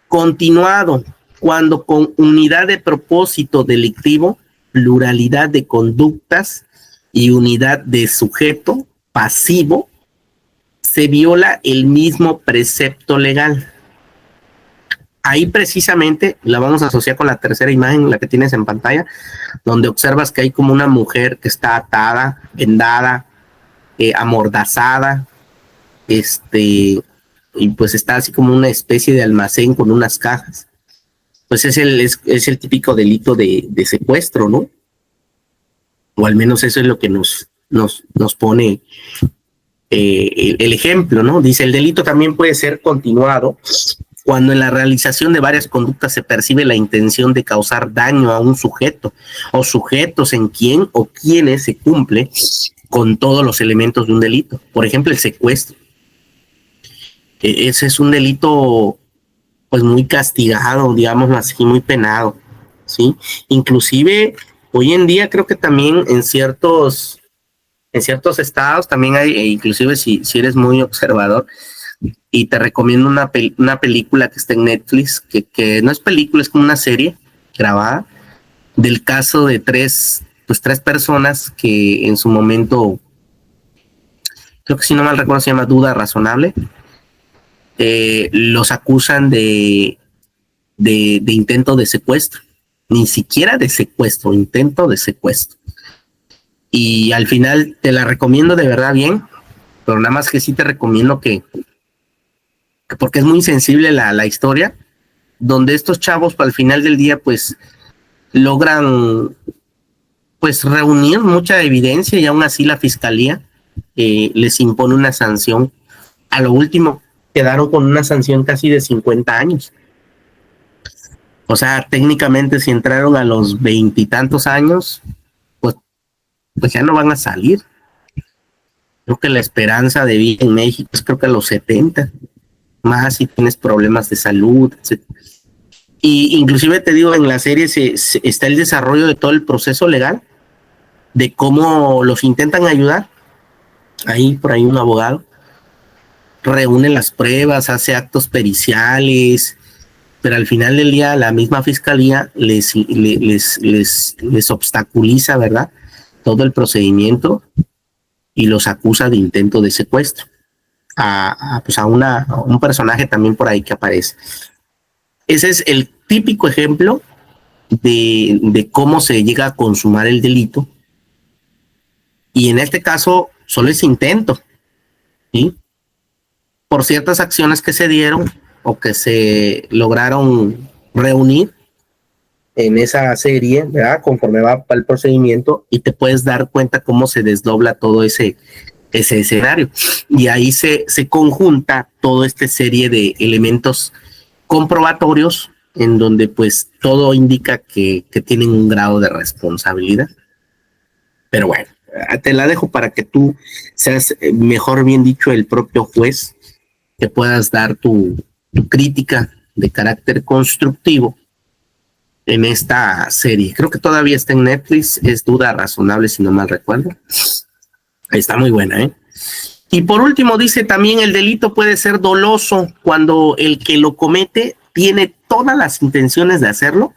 continuado, cuando con unidad de propósito delictivo, pluralidad de conductas y unidad de sujeto pasivo, se viola el mismo precepto legal. Ahí precisamente la vamos a asociar con la tercera imagen, la que tienes en pantalla, donde observas que hay como una mujer que está atada, vendada, amordazada, y pues está así como una especie de almacén con unas cajas. Pues es el típico delito de secuestro, ¿no? O al menos eso es lo que nos pone el ejemplo, ¿no? Dice, el delito también puede ser continuado cuando en la realización de varias conductas se percibe la intención de causar daño a un sujeto o sujetos en quien o quienes se cumple con todos los elementos de un delito. Por ejemplo, el secuestro. Ese es un delito pues muy castigado, digámoslo así, muy penado, ¿sí? Inclusive hoy en día creo que también en ciertos estados también hay, inclusive si eres muy observador, y te recomiendo una película que está en Netflix, que no es película, es como una serie grabada, del caso de tres personas que en su momento, creo que si no mal recuerdo se llama Duda Razonable, los acusan de intento de secuestro, ni siquiera de secuestro, intento de secuestro. Y al final te la recomiendo de verdad bien, pero nada más que sí te recomiendo que porque es muy sensible la historia, donde estos chavos al final del día pues logran pues reunir mucha evidencia y aún así la fiscalía les impone una sanción. A lo último quedaron con una sanción casi de 50 años. O sea, técnicamente si entraron a los 20 y tantos años, pues ya no van a salir. Creo que la esperanza de vida en México es creo que a los 70, más si tienes problemas de salud, etc. Y inclusive te digo, en la serie está el desarrollo de todo el proceso legal, de cómo los intentan ayudar. Ahí por ahí un abogado reúne las pruebas, hace actos periciales, pero al final del día la misma fiscalía les obstaculiza, ¿verdad?, todo el procedimiento y los acusa de intento de secuestro a un personaje también por ahí que aparece. Ese es el típico ejemplo de cómo se llega a consumar el delito, y en este caso solo es intento, ¿sí?, por ciertas acciones que se dieron o que se lograron reunir en esa serie, ¿verdad?, conforme va el procedimiento, y te puedes dar cuenta cómo se desdobla todo ese escenario. Y ahí se conjunta toda esta serie de elementos comprobatorios en donde pues todo indica que tienen un grado de responsabilidad. Pero bueno, te la dejo para que tú seas, mejor bien dicho, el propio juez, que puedas dar tu crítica de carácter constructivo en esta serie. Creo que todavía está en Netflix, es Duda Razonable, si no mal recuerdo. Está muy buena, ¿eh? Y por último dice también el delito puede ser doloso cuando el que lo comete tiene todas las intenciones de hacerlo,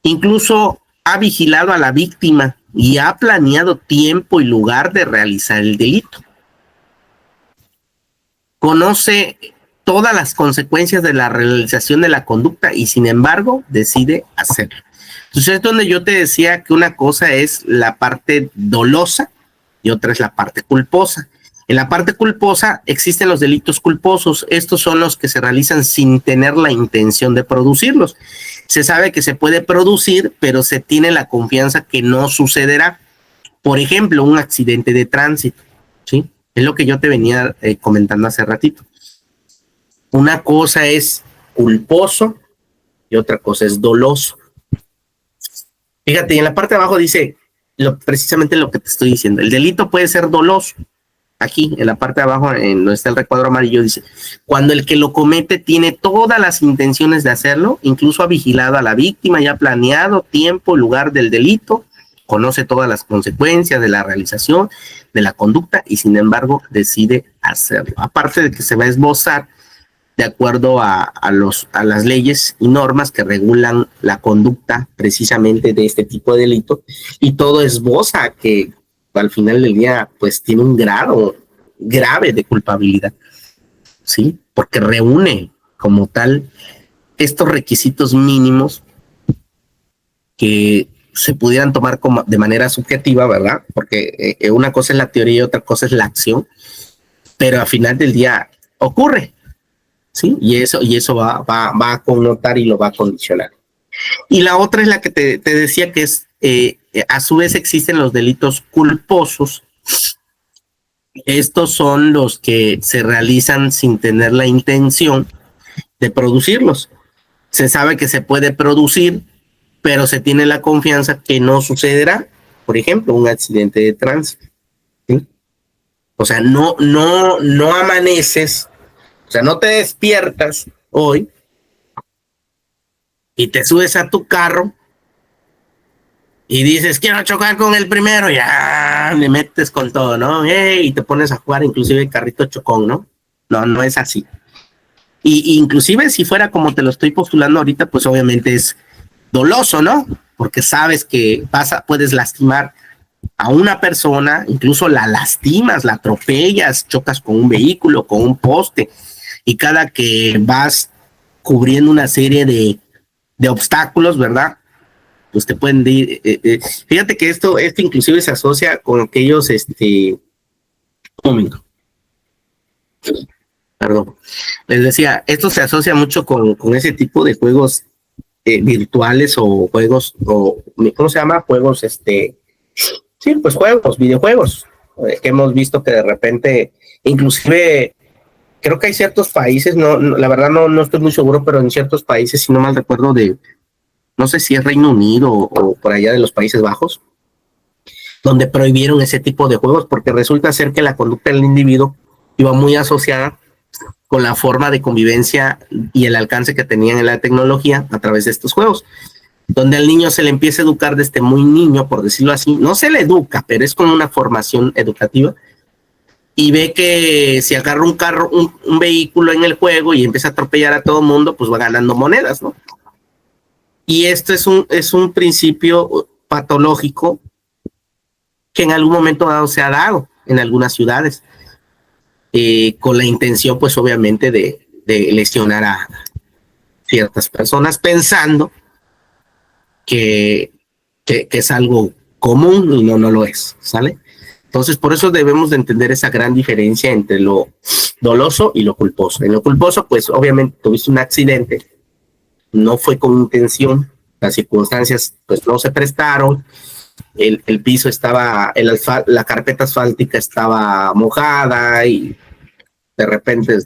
incluso ha vigilado a la víctima y ha planeado tiempo y lugar de realizar el delito. Conoce todas las consecuencias de la realización de la conducta y sin embargo decide hacerlo. Entonces es donde yo te decía que una cosa es la parte dolosa y otra es la parte culposa. En la parte culposa existen los delitos culposos. Estos son los que se realizan sin tener la intención de producirlos. Se sabe que se puede producir, pero se tiene la confianza que no sucederá. Por ejemplo, un accidente de tránsito, ¿sí? Es lo que yo te venía comentando hace ratito. Una cosa es culposo y otra cosa es doloso. Fíjate, y en la parte de abajo dice precisamente lo que te estoy diciendo. El delito puede ser doloso. Aquí, en la parte de abajo, en donde está el recuadro amarillo, dice, cuando el que lo comete tiene todas las intenciones de hacerlo, incluso ha vigilado a la víctima y ha planeado tiempo y lugar del delito, conoce todas las consecuencias de la realización de la conducta y sin embargo decide hacerlo. Aparte de que se va a esbozar de acuerdo a las leyes y normas que regulan la conducta precisamente de este tipo de delito, y todo esboza que al final del día pues tiene un grado grave de culpabilidad, ¿sí? Porque reúne como tal estos requisitos mínimos que se pudieran tomar como de manera subjetiva, ¿verdad? Porque una cosa es la teoría y otra cosa es la acción, pero al final del día ocurre, ¿sí? Y eso va a connotar y lo va a condicionar. Y la otra es la que te decía, que es, a su vez existen los delitos culposos. Estos son los que se realizan sin tener la intención de producirlos. Se sabe que se puede producir, pero se tiene la confianza que no sucederá. Por ejemplo, un accidente de tránsito. O sea, no amaneces, o sea, no te despiertas hoy y te subes a tu carro y dices, quiero chocar con el primero, ya le metes con todo, ¿no? Y te pones a jugar inclusive el carrito chocón, ¿no? No es así. Y inclusive si fuera como te lo estoy postulando ahorita, pues obviamente es doloso, ¿no? Porque sabes que puedes lastimar a una persona, incluso la lastimas, la atropellas, chocas con un vehículo, con un poste, y cada que vas cubriendo una serie de obstáculos, ¿verdad? Pues te pueden ir, fíjate que esto inclusive se asocia con aquellos, un momento, perdón, les decía, esto se asocia mucho con ese tipo de juegos virtuales o juegos, o ¿cómo se llama? Juegos, sí, pues juegos, videojuegos, que hemos visto que de repente, inclusive, creo que hay ciertos países, la verdad no estoy muy seguro, pero en ciertos países, si no mal recuerdo, no sé si es Reino Unido o por allá de los Países Bajos, donde prohibieron ese tipo de juegos porque resulta ser que la conducta del individuo iba muy asociada con la forma de convivencia y el alcance que tenían en la tecnología a través de estos juegos, donde al niño se le empieza a educar desde muy niño, por decirlo así, no se le educa, pero es como una formación educativa, y ve que si agarra un carro, un vehículo en el juego y empieza a atropellar a todo mundo, pues va ganando monedas, ¿no? Y esto es un principio patológico que en algún momento dado se ha dado en algunas ciudades, con la intención, pues obviamente, de lesionar a ciertas personas pensando que es algo común y no lo es, ¿sale? Entonces, por eso debemos de entender esa gran diferencia entre lo doloso y lo culposo. En lo culposo, pues obviamente tuviste un accidente, no fue con intención, las circunstancias pues no se prestaron, el piso estaba, la carpeta asfáltica estaba mojada y de repente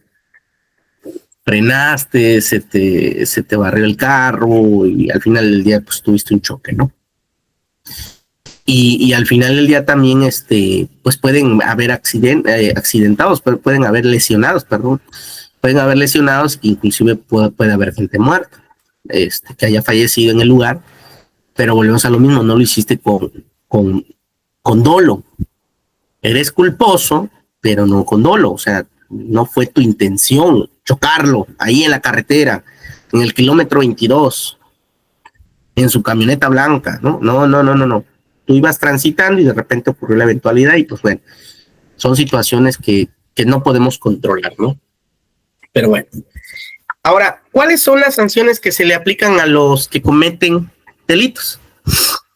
frenaste, se te barrió el carro y al final del día pues tuviste un choque, ¿no? Y al final del día también pues pueden haber accidentados, pueden haber lesionados, perdón, pueden haber lesionados, inclusive puede haber gente muerta, que haya fallecido en el lugar, pero volvemos a lo mismo, no lo hiciste con dolo, eres culposo, pero no con dolo, o sea, no fue tu intención chocarlo ahí en la carretera, en el kilómetro 22, en su camioneta blanca, ¿no? No. Tú ibas transitando y de repente ocurrió la eventualidad y pues bueno, son situaciones que no podemos controlar, ¿no? Pero bueno. Ahora, ¿cuáles son las sanciones que se le aplican a los que cometen delitos?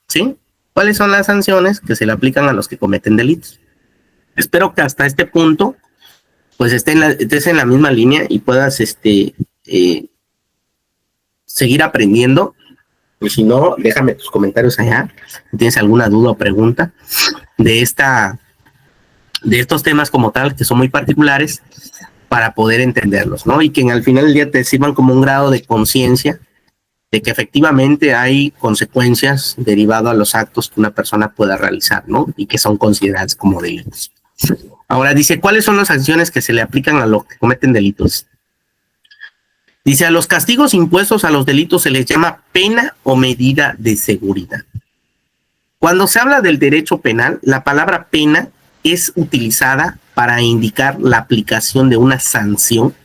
¿Sí? ¿Cuáles son las sanciones que se le aplican a los que cometen delitos? Espero que hasta este punto pues estés en la misma línea y puedas seguir aprendiendo. Y si no, déjame tus comentarios allá. Si tienes alguna duda o pregunta de estos temas como tal, que son muy particulares, para poder entenderlos, ¿no? Y que al final del día te sirvan como un grado de conciencia de que efectivamente hay consecuencias derivadas a los actos que una persona pueda realizar, ¿no? Y que son consideradas como delitos. Ahora dice, ¿cuáles son las sanciones que se le aplican a los que cometen delitos? Dice, a los castigos impuestos a los delitos se les llama pena o medida de seguridad. Cuando se habla del derecho penal, la palabra pena es utilizada para indicar la aplicación de una sanción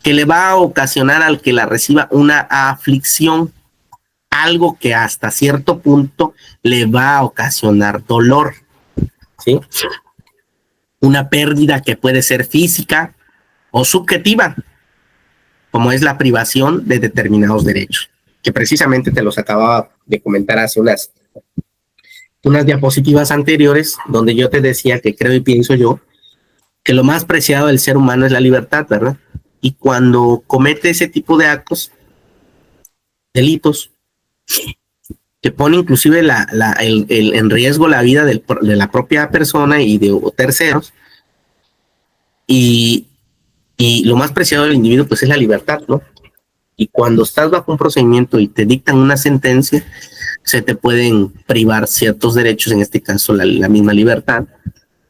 que le va a ocasionar al que la reciba una aflicción, algo que hasta cierto punto le va a ocasionar dolor, ¿sí? Una pérdida que puede ser física o subjetiva, como es la privación de determinados derechos, que precisamente te los acababa de comentar hace unas diapositivas anteriores, donde yo te decía que creo y pienso yo que lo más preciado del ser humano es la libertad, ¿verdad? Y cuando comete ese tipo de actos, delitos, que pone inclusive en riesgo la vida de la propia persona y de terceros, y lo más preciado del individuo pues es la libertad, ¿no? Y cuando estás bajo un procedimiento y te dictan una sentencia, se te pueden privar ciertos derechos, en este caso la misma libertad,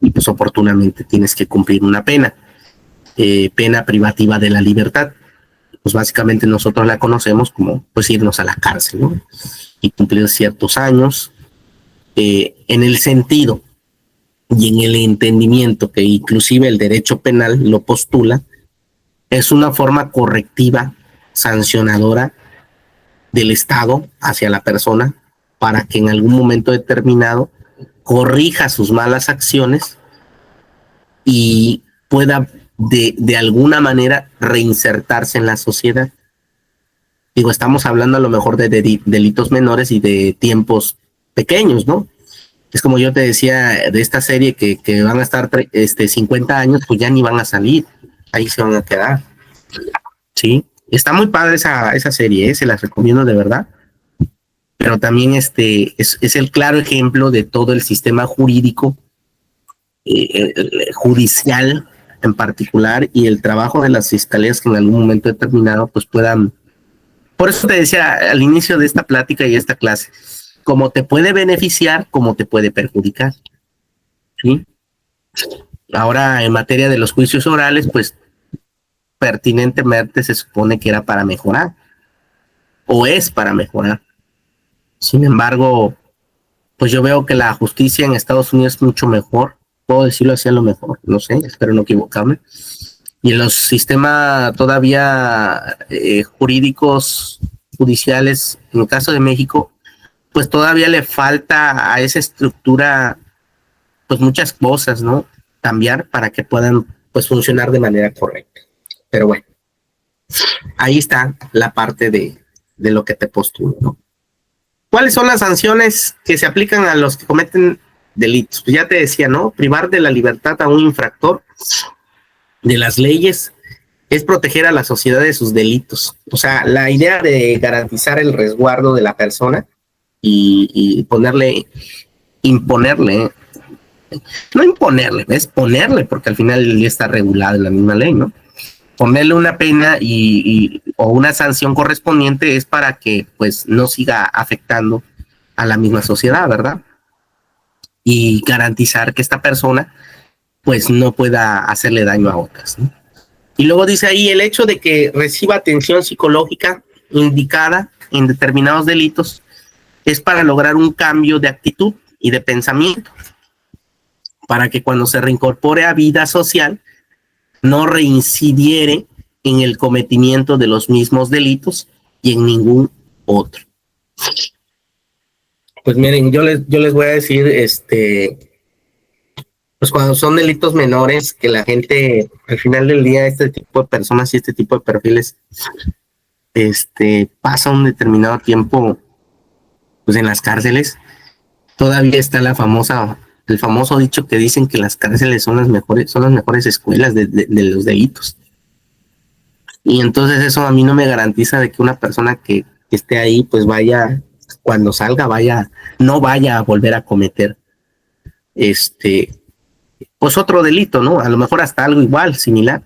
y pues oportunamente tienes que cumplir una pena, pena privativa de la libertad. Pues básicamente nosotros la conocemos como pues irnos a la cárcel, ¿no? Y cumplir ciertos años, en el sentido y en el entendimiento que inclusive el derecho penal lo postula, es una forma correctiva, sancionadora del Estado hacia la persona para que en algún momento determinado corrija sus malas acciones y pueda de alguna manera reinsertarse en la sociedad. Digo, estamos hablando a lo mejor de delitos menores y de tiempos pequeños, ¿no? Es como yo te decía de esta serie que van a estar 50 años, pues ya ni van a salir, ahí se van a quedar. Sí, está muy padre esa serie, se las recomiendo de verdad. Pero también es el claro ejemplo de todo el sistema jurídico, judicial en particular, y el trabajo de las fiscalías que en algún momento determinado pues puedan. Por eso te decía al inicio de esta plática y esta clase, como te puede beneficiar, como te puede perjudicar. ¿Sí? Ahora, en materia de los juicios orales, pues pertinentemente se supone que era para mejorar, o es para mejorar. Sin embargo, pues yo veo que la justicia en Estados Unidos es mucho mejor, puedo decirlo así a lo mejor, no sé, espero no equivocarme. Y en los sistemas todavía jurídicos, judiciales, en el caso de México, pues todavía le falta a esa estructura, pues muchas cosas, ¿no? Cambiar para que puedan, pues, funcionar de manera correcta. Pero bueno, ahí está la parte de lo que te postulo, ¿no? ¿Cuáles son las sanciones que se aplican a los que cometen delitos? Pues ya te decía, ¿no? Privar de la libertad a un infractor de las leyes es proteger a la sociedad de sus delitos. O sea, la idea de garantizar el resguardo de la persona y imponerle, no imponerle, es ponerle, porque al final ya está regulado en la misma ley, ¿no? Ponerle una pena o una sanción correspondiente es para que pues no siga afectando a la misma sociedad, ¿verdad? Y garantizar que esta persona pues no pueda hacerle daño a otras, ¿no? Y luego dice ahí el hecho de que reciba atención psicológica indicada en determinados delitos es para lograr un cambio de actitud y de pensamiento, para que cuando se reincorpore a vida social no reincidiere en el cometimiento de los mismos delitos y en ningún otro. Pues miren, yo les voy a decir, pues cuando son delitos menores, que la gente, al final del día, este tipo de personas y este tipo de perfiles, pasa un determinado tiempo, pues en las cárceles. Todavía está el famoso dicho que dicen que las cárceles son las mejores escuelas de los delitos. Y entonces eso a mí no me garantiza de que una persona que esté ahí, pues cuando salga, no vaya a volver a cometer pues otro delito, ¿no? A lo mejor hasta algo igual, similar.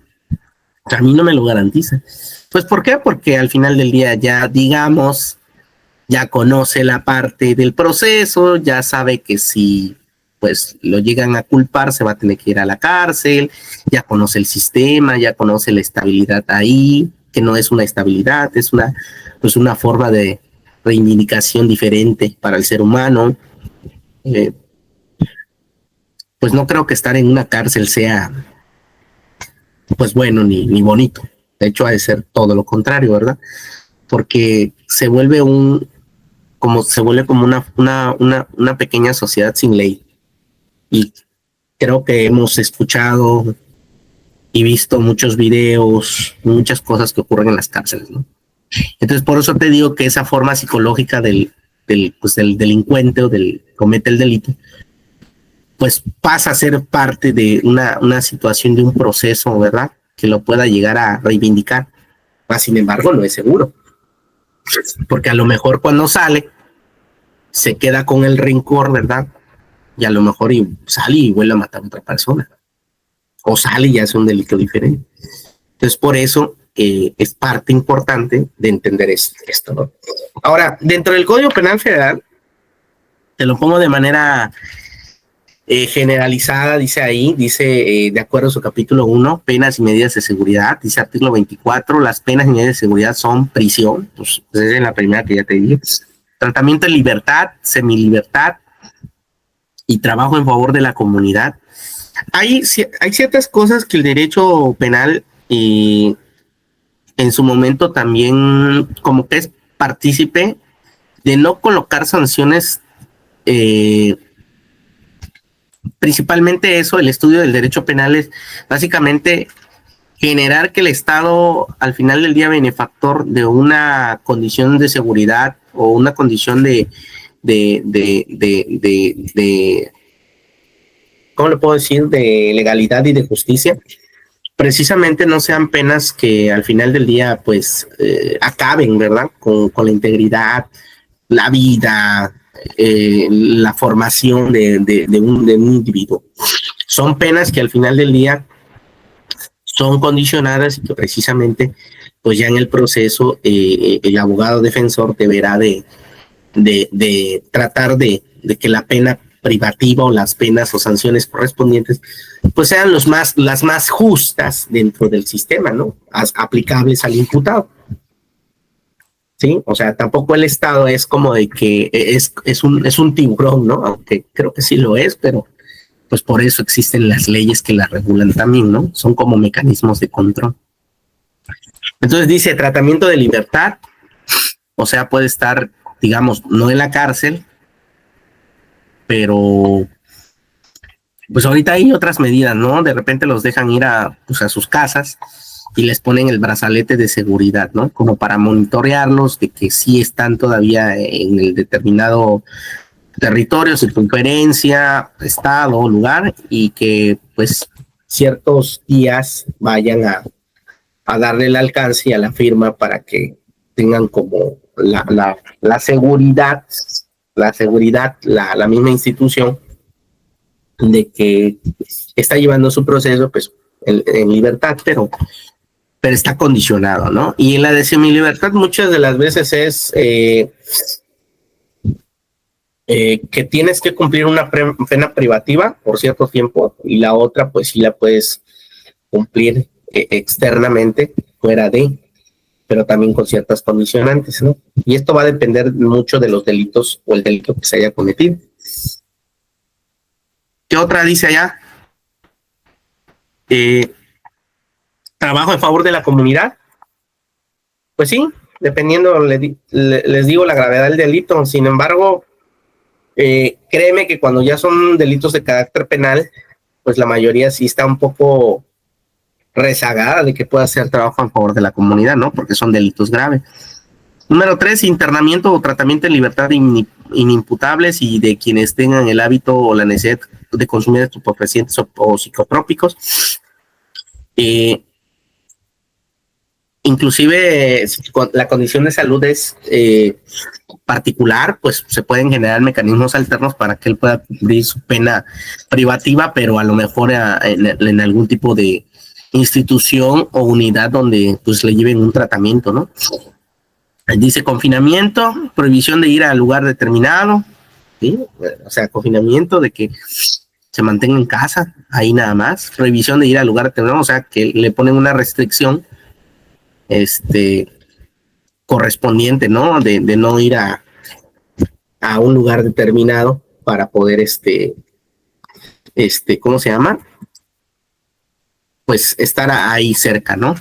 A mí no me lo garantiza. Pues ¿por qué? Porque al final del día ya conoce la parte del proceso, ya sabe que si pues lo llegan a culpar se va a tener que ir a la cárcel, ya conoce el sistema, ya conoce la estabilidad ahí, que no es una estabilidad, es una forma de reivindicación diferente para el ser humano. Pues no creo que estar en una cárcel sea pues bueno ni bonito. De hecho, ha de ser todo lo contrario, ¿verdad? Porque se vuelve como una pequeña sociedad sin ley. Y creo que hemos escuchado y visto muchos videos, muchas cosas que ocurren en las cárceles, ¿no? Entonces, por eso te digo que esa forma psicológica del delincuente o del comete el delito, pues pasa a ser parte de una situación, de un proceso, ¿verdad? Que lo pueda llegar a reivindicar. Sin embargo, no es seguro. Porque a lo mejor cuando sale, se queda con el rencor, ¿verdad? Y a lo mejor sale y vuelve a matar a otra persona. O sale y hace un delito diferente. Entonces, por eso es parte importante de entender esto, ¿no? Ahora, dentro del Código Penal Federal, te lo pongo de manera generalizada, dice ahí, dice, de acuerdo a su capítulo 1, penas y medidas de seguridad, dice artículo 24, las penas y medidas de seguridad son prisión, pues esa es la primera que ya te dije, tratamiento de libertad, semilibertad y trabajo en favor de la comunidad. Hay ciertas cosas que el derecho penal en su momento también como que es partícipe de no colocar sanciones, principalmente eso, el estudio del derecho penal es básicamente generar que el Estado al final del día benefactor de una condición de seguridad o una condición de ¿cómo le puedo decir? De legalidad y de justicia, precisamente no sean penas que al final del día pues acaben, ¿verdad? Con la integridad, la vida, la formación de un individuo. Son penas que al final del día son condicionadas y que precisamente pues ya en el proceso el abogado defensor deberá de tratar de que la pena privativa o las penas o sanciones correspondientes pues sean las más justas dentro del sistema, ¿no? Aplicables al imputado. Sí, o sea, tampoco el Estado es como de que es un tiburón, ¿no? Aunque creo que sí lo es, pero pues por eso existen las leyes que la regulan también, ¿no? Son como mecanismos de control. Entonces dice tratamiento de libertad, o sea, puede estar, digamos, no en la cárcel, pero pues ahorita hay otras medidas, ¿no? De repente los dejan ir a sus casas y les ponen el brazalete de seguridad, ¿no? Como para monitorearlos de que sí están todavía en el determinado territorio, circunferencia, estado, lugar, y que pues ciertos días vayan a darle el alcance y a la firma para que tengan como la seguridad, la misma institución de que está llevando su proceso pues en libertad, pero está condicionado, ¿no? Y en la de semilibertad muchas de las veces es que tienes que cumplir una pena privativa por cierto tiempo y la otra pues sí la puedes cumplir externamente fuera de, pero también con ciertas condicionantes, ¿no? Y esto va a depender mucho de los delitos o el delito que se haya cometido. ¿Qué otra dice allá? Trabajo en favor de la comunidad. Pues sí, dependiendo, les digo, la gravedad del delito. Sin embargo, créeme que cuando ya son delitos de carácter penal, pues la mayoría sí está un poco rezagada de que pueda hacer trabajo en favor de la comunidad, ¿no? Porque son delitos graves. Número 3, internamiento o tratamiento en libertad inimputables y de quienes tengan el hábito o la necesidad de consumir estupefacientes o psicotrópicos. Inclusive la condición de salud es particular, pues se pueden generar mecanismos alternos para que él pueda cumplir su pena privativa, pero a lo mejor en algún tipo de institución o unidad donde pues le lleven un tratamiento, ¿no? Dice confinamiento, prohibición de ir a lugar determinado, ¿sí? O sea, confinamiento de que se mantenga en casa, ahí nada más, prohibición de ir a lugar determinado, o sea, que le ponen una restricción correspondiente, ¿no? De no ir a un lugar determinado para poder, ¿cómo se llama? Pues estar ahí cerca, ¿no?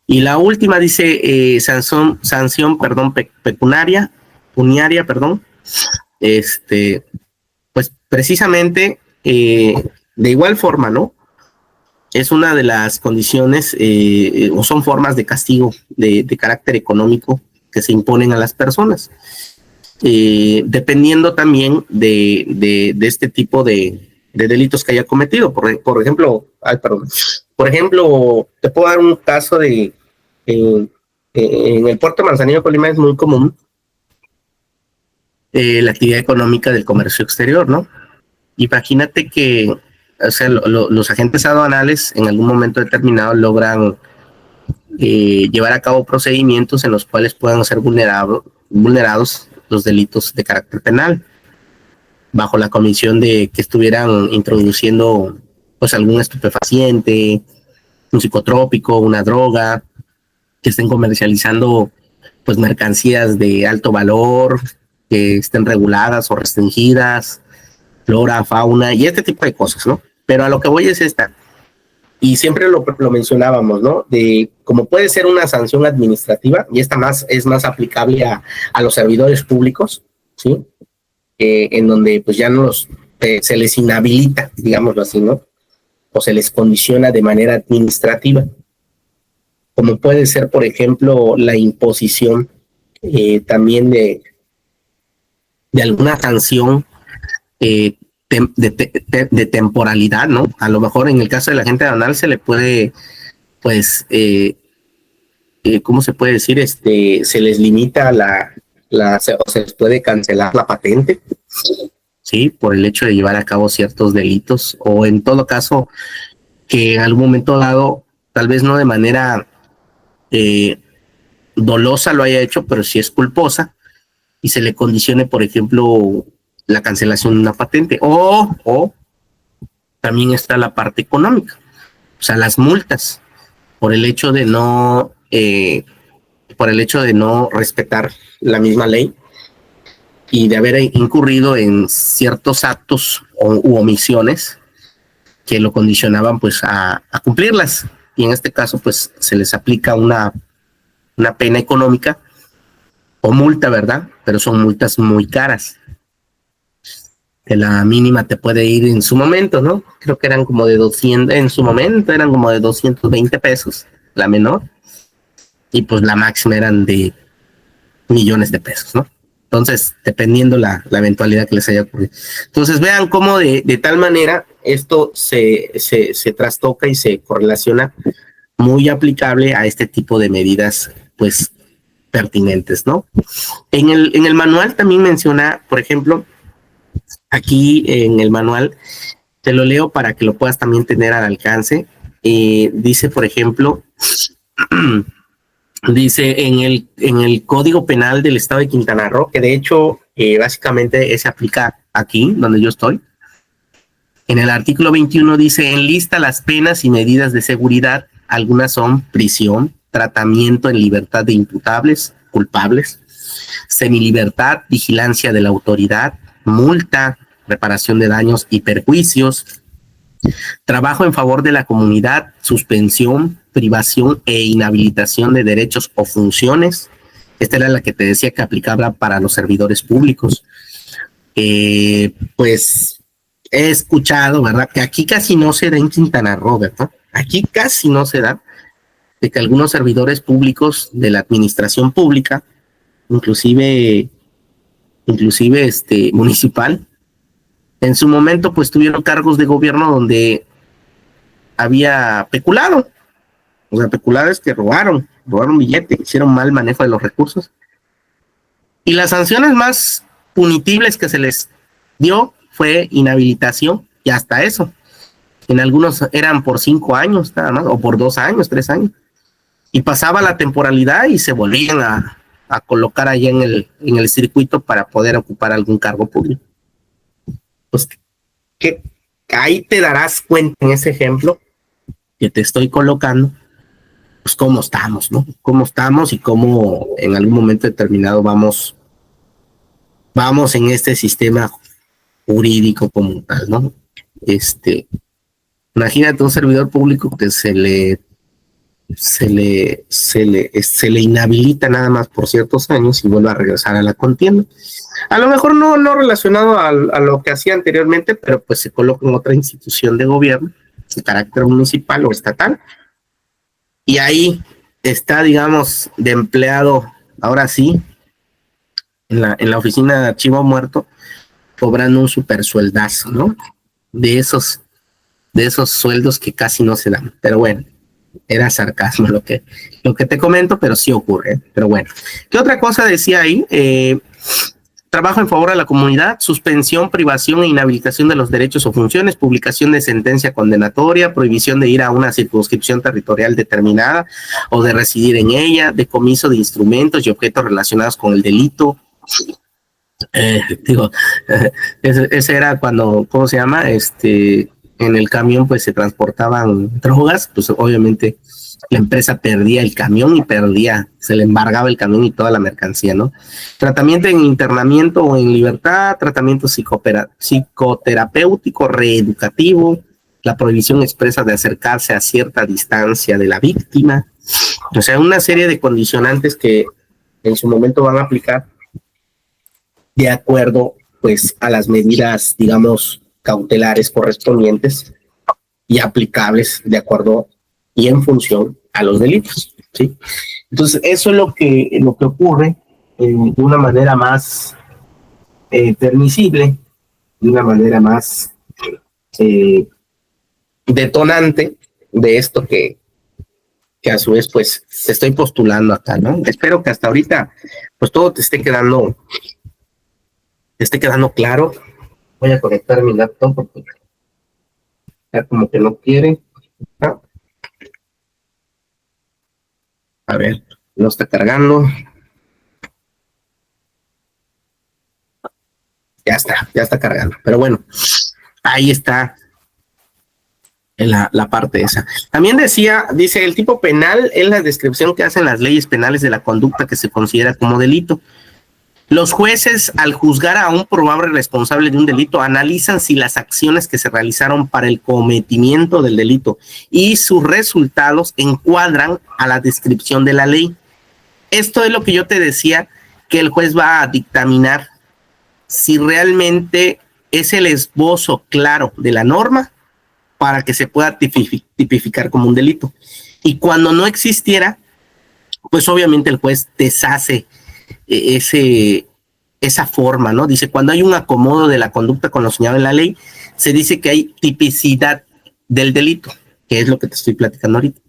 Y la última dice sanción, perdón, pecuniaria, perdón, pues precisamente de igual forma, ¿no? Es una de las condiciones o son formas de castigo de carácter económico que se imponen a las personas, dependiendo también de este tipo de delitos que haya cometido. Por ejemplo, te puedo dar un caso de en el puerto de Manzanillo, Colima, es muy común la actividad económica del comercio exterior, ¿no? Imagínate que, o sea, los agentes aduanales en algún momento determinado logran llevar a cabo procedimientos en los cuales puedan ser vulnerados los delitos de carácter penal. bajo la comisión de que estuvieran introduciendo pues algún estupefaciente, un psicotrópico, una droga, que estén comercializando pues mercancías de alto valor, que estén reguladas o restringidas, flora, fauna y este tipo de cosas, ¿no? Pero a lo que voy es esta, y siempre lo mencionábamos, ¿no? De cómo puede ser una sanción administrativa, y esta es más aplicable a los servidores públicos, ¿sí? En donde pues ya no se les inhabilita, digámoslo así, ¿no? O se les condiciona de manera administrativa, como puede ser, por ejemplo, la imposición también de alguna sanción de temporalidad, ¿no? A lo mejor en el caso de la gente aduanal se le puede, pues, ¿cómo se puede decir? Se les limita o se les puede cancelar la patente, ¿sí? Por el hecho de llevar a cabo ciertos delitos, o en todo caso, que en algún momento dado, tal vez no de manera dolosa lo haya hecho, pero sí es culposa, y se le condicione, por ejemplo, la cancelación de una patente, o también está la parte económica, o sea, las multas por el hecho de no respetar la misma ley y de haber incurrido en ciertos actos u omisiones que lo condicionaban pues a cumplirlas, y en este caso pues se les aplica una pena económica o multa, ¿verdad? Pero son multas muy caras, que la mínima te puede ir en su momento, ¿no? Creo que eran como de 200, en su momento eran como de 220 pesos, la menor, y pues la máxima eran de millones de pesos, ¿no? Entonces, dependiendo la eventualidad que les haya ocurrido. Entonces, vean cómo de tal manera esto se trastoca y se correlaciona muy aplicable a este tipo de medidas, pues, pertinentes, ¿no? En el manual también menciona, por ejemplo, aquí en el manual, te lo leo para que lo puedas también tener al alcance. Dice, por ejemplo, dice en el Código Penal del Estado de Quintana Roo, que de hecho básicamente se aplica aquí, donde yo estoy. En el artículo 21 dice, enlista las penas y medidas de seguridad. Algunas son prisión, tratamiento en libertad de imputables, culpables, semilibertad, vigilancia de la autoridad, multa, reparación de daños y perjuicios, trabajo en favor de la comunidad, suspensión, privación e inhabilitación de derechos o funciones. Esta era la que te decía que aplicaba para los servidores públicos. Pues he escuchado, ¿verdad? Que aquí casi no se da en Quintana Roo, ¿verdad? Aquí casi no se da de que algunos servidores públicos de la administración pública, inclusive municipal, en su momento pues tuvieron cargos de gobierno donde había peculado. O sea, peculadores que robaron billetes, hicieron mal manejo de los recursos. Y las sanciones más punibles que se les dio fue inhabilitación, y hasta eso. En algunos eran por 5 años nada más, o por 2 años, 3 años. Y pasaba la temporalidad y se volvían a colocar allá en el circuito para poder ocupar algún cargo público. Pues que ahí te darás cuenta en ese ejemplo que te estoy colocando, pues cómo estamos, ¿no? Cómo estamos y cómo en algún momento determinado vamos en este sistema jurídico como tal, ¿no? Imagínate un servidor público que se le inhabilita nada más por ciertos años y vuelve a regresar a la contienda. A lo mejor no relacionado a lo que hacía anteriormente, pero pues se coloca en otra institución de gobierno de carácter municipal o estatal, y ahí está, digamos, de empleado, ahora sí, en la oficina de archivo muerto, cobrando un super sueldazo, ¿no? De esos sueldos que casi no se dan. Pero bueno, era sarcasmo lo que te comento, pero sí ocurre, ¿eh? Pero bueno, ¿qué otra cosa decía ahí? Trabajo en favor de la comunidad, suspensión, privación e inhabilitación de los derechos o funciones, publicación de sentencia condenatoria, prohibición de ir a una circunscripción territorial determinada o de residir en ella, decomiso de instrumentos y objetos relacionados con el delito. Ese era cuando, ¿cómo se llama? En el camión pues se transportaban drogas, pues obviamente la empresa perdía el camión y se le embargaba el camión y toda la mercancía, ¿no? Tratamiento en internamiento o en libertad, tratamiento psicoterapéutico, reeducativo, la prohibición expresa de acercarse a cierta distancia de la víctima, o sea, una serie de condicionantes que en su momento van a aplicar de acuerdo pues a las medidas, digamos, cautelares correspondientes y aplicables de acuerdo y en función a los delitos, ¿sí? Entonces, eso es lo que ocurre de una manera más permisible, de una manera más detonante de esto que a su vez, pues, se estoy postulando acá, ¿no? Espero que hasta ahorita, pues, todo te esté quedando claro. Voy a conectar mi laptop porque ya como que no quiere. ¿No? A ver, no está cargando. Ya está cargando. Pero bueno, ahí está la parte esa. También dice, el tipo penal es la descripción que hacen las leyes penales de la conducta que se considera como delito. Los jueces, al juzgar a un probable responsable de un delito, analizan si las acciones que se realizaron para el cometimiento del delito y sus resultados encuadran a la descripción de la ley. Esto es lo que yo te decía, que el juez va a dictaminar si realmente es el esbozo claro de la norma para que se pueda tipificar como un delito. Y cuando no existiera, pues obviamente el juez deshace esa forma, ¿no? Dice, cuando hay un acomodo de la conducta con lo señalado en la ley, se dice que hay tipicidad del delito, que es lo que te estoy platicando ahorita.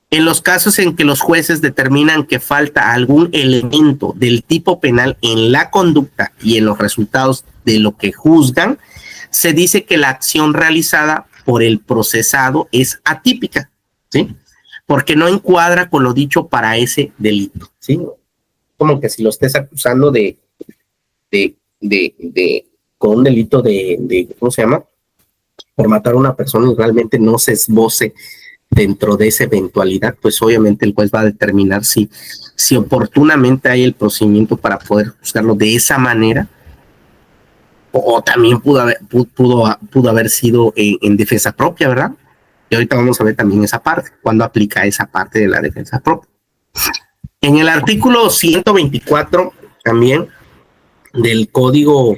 En los casos en que los jueces determinan que falta algún elemento del tipo penal en la conducta y en los resultados de lo que juzgan, se dice que la acción realizada por el procesado es atípica, ¿sí? Porque no encuadra con lo dicho para ese delito, ¿sí? Como que si lo estés acusando con un delito ¿cómo se llama? Por matar a una persona y realmente no se esboce dentro de esa eventualidad, pues obviamente el juez va a determinar si oportunamente hay el procedimiento para poder juzgarlo de esa manera, o también pudo haber sido en defensa propia, ¿verdad? Y ahorita vamos a ver también esa parte, cuando aplica esa parte de la defensa propia. En el artículo 124 también del Código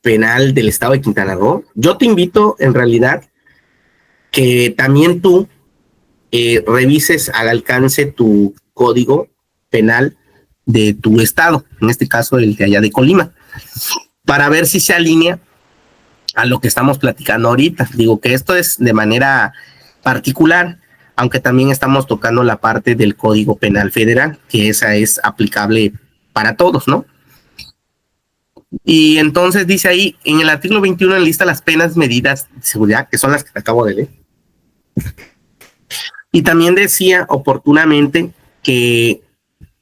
Penal del Estado de Quintana Roo, yo te invito en realidad que también tú revises al alcance tu Código Penal de tu estado, en este caso el de allá de Colima, para ver si se alinea a lo que estamos platicando ahorita. Digo que esto es de manera particular, aunque también estamos tocando la parte del Código Penal Federal, que esa es aplicable para todos, ¿no? Y entonces dice ahí, en el artículo 21 enlista las penas medidas de seguridad, que son las que te acabo de leer. Y también decía oportunamente que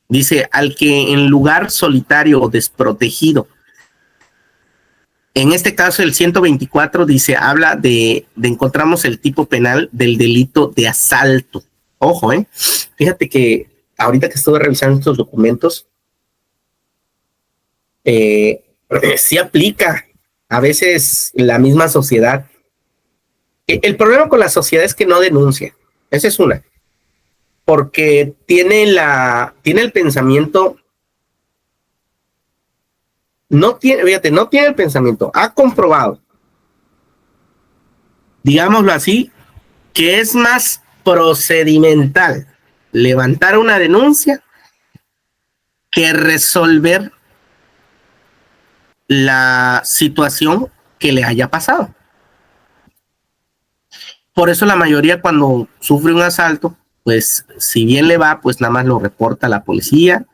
dice, al que en lugar solitario o desprotegido, en este caso el 124 dice, habla de encontramos el tipo penal del delito de asalto. Ojo, fíjate que ahorita que estuve revisando estos documentos, sí aplica a veces la misma sociedad. El problema con la sociedad es que no denuncia. Esa es una. Porque tiene el pensamiento, no tiene el pensamiento, ha comprobado, digámoslo así, que es más procedimental levantar una denuncia que resolver la situación que le haya pasado. Por eso la mayoría cuando sufre un asalto, pues si bien le va, pues nada más lo reporta a la policía,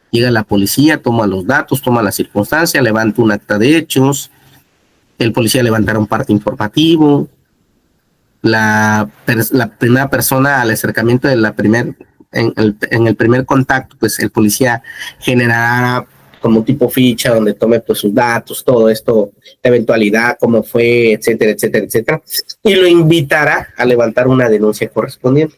llega la policía, toma los datos, toma la circunstancia, levanta un acta de hechos, el policía levantará un parte informativo, la primera persona al acercamiento de en el primer contacto, pues el policía generará como un tipo ficha donde tome pues sus datos, todo esto, la eventualidad, cómo fue, etcétera, etcétera, etcétera, y lo invitará a levantar una denuncia correspondiente.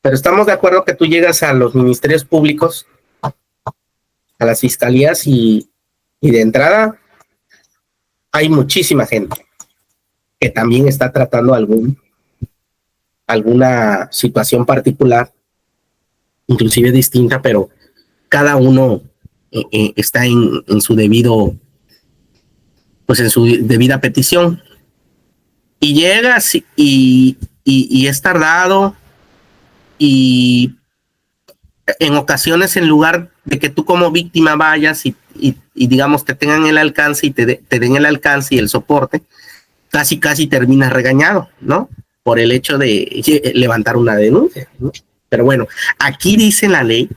Pero estamos de acuerdo que tú llegas a los ministerios públicos, a las fiscalías y de entrada hay muchísima gente que también está tratando alguna situación particular, inclusive distinta, pero cada uno está en su debido, pues en su debida petición. Y llegas y es tardado, y en ocasiones, en lugar de que tú como víctima vayas y digamos te tengan el alcance y te den el alcance y el soporte, casi terminas regañado, ¿no? Por el hecho de levantar una denuncia, ¿no? Pero bueno, aquí dice la ley,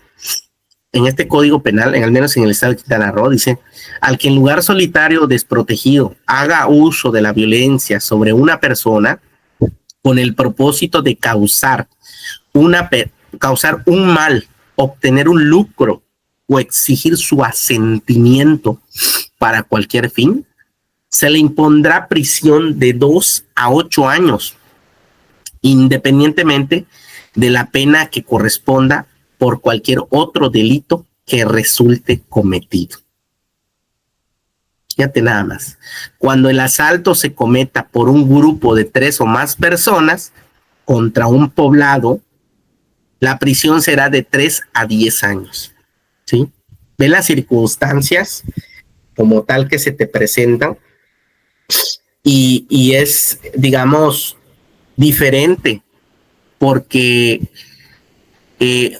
en este Código Penal, al menos en el estado de Quintana Roo, dice: al que en lugar solitario o desprotegido haga uso de la violencia sobre una persona con el propósito de causar un mal, obtener un lucro o exigir su asentimiento para cualquier fin, se le impondrá prisión de 2 a 8 años, independientemente de la pena que corresponda por cualquier otro delito que resulte cometido. Fíjate nada más. Cuando el asalto se cometa por un grupo de 3 o más personas contra un poblado, la prisión será de 3 a 10 años. ¿Sí? Ve las circunstancias como tal que se te presentan y es, digamos, diferente, porque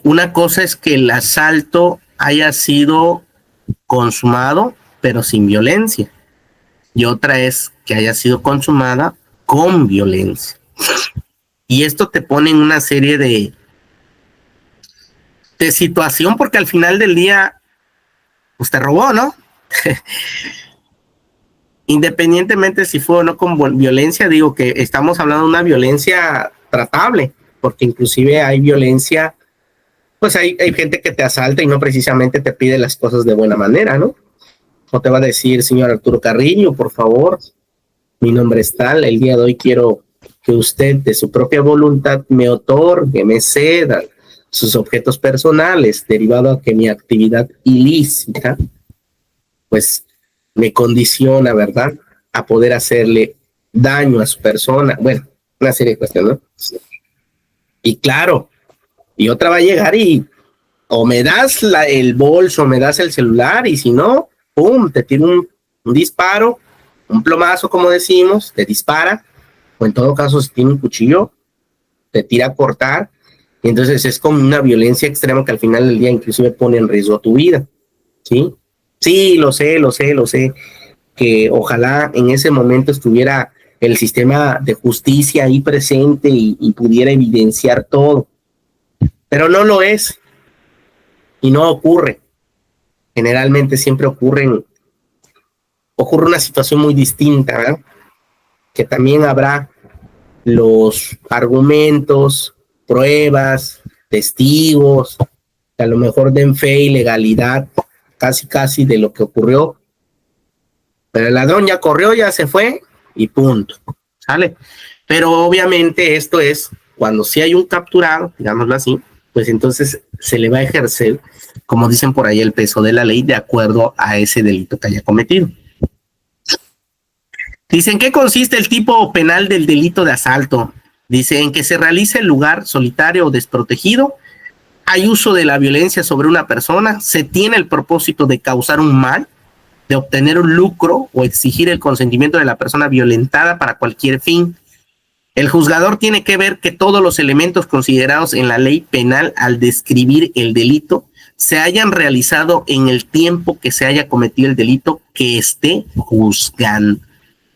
una cosa es que el asalto haya sido consumado pero sin violencia, y otra es que haya sido consumada con violencia. Y esto te pone en una serie de situación, porque al final del día pues te robó, ¿no? Independientemente si fue o no con violencia, digo que estamos hablando de una violencia tratable, porque inclusive hay violencia, pues hay gente que te asalta y no precisamente te pide las cosas de buena manera, ¿no? O te va a decir: señor Arturo Carrillo, por favor, mi nombre es tal, el día de hoy quiero que usted de su propia voluntad me otorgue, me ceda sus objetos personales, derivado a que mi actividad ilícita, pues me condiciona, ¿verdad?, a poder hacerle daño a su persona. Bueno, una serie de cuestiones, ¿no? Y claro, y otra va a llegar y o me das el bolso, o me das el celular, y si no, pum, te tira un disparo, un plomazo, como decimos, te dispara, o en todo caso, si tiene un cuchillo, te tira a cortar, y entonces es como una violencia extrema que al final del día inclusive pone en riesgo tu vida, ¿sí? Sí, lo sé, que ojalá en ese momento estuviera el sistema de justicia ahí presente y pudiera evidenciar todo, pero no lo es y no ocurre. Generalmente siempre ocurre una situación muy distinta, ¿verdad? Que también habrá los argumentos, pruebas, testigos, que a lo mejor den fe y legalidad casi de lo que ocurrió, pero el ladrón ya corrió, ya se fue y punto, ¿sale? Pero obviamente esto es cuando sí hay un capturado, digámoslo así, pues entonces se le va a ejercer, como dicen por ahí, el peso de la ley de acuerdo a ese delito que haya cometido. Dice: ¿en qué consiste el tipo penal del delito de asalto? Dice: en que se realice en lugar solitario o desprotegido, hay uso de la violencia sobre una persona, se tiene el propósito de causar un mal, de obtener un lucro o exigir el consentimiento de la persona violentada para cualquier fin. El juzgador tiene que ver que todos los elementos considerados en la ley penal al describir el delito se hayan realizado en el tiempo que se haya cometido el delito que esté juzgando,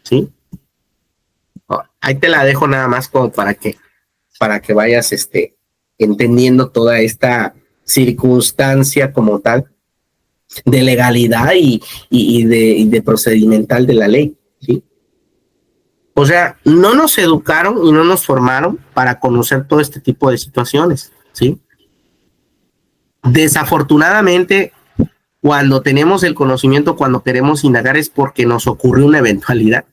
¿sí? Ahí te la dejo nada más como para que vayas entendiendo toda esta circunstancia como tal de legalidad y de procedimental de la ley, ¿sí? O sea, no nos educaron y no nos formaron para conocer todo este tipo de situaciones, ¿sí? Desafortunadamente, Cuando tenemos el conocimiento, cuando queremos indagar, es porque nos ocurre una eventualidad.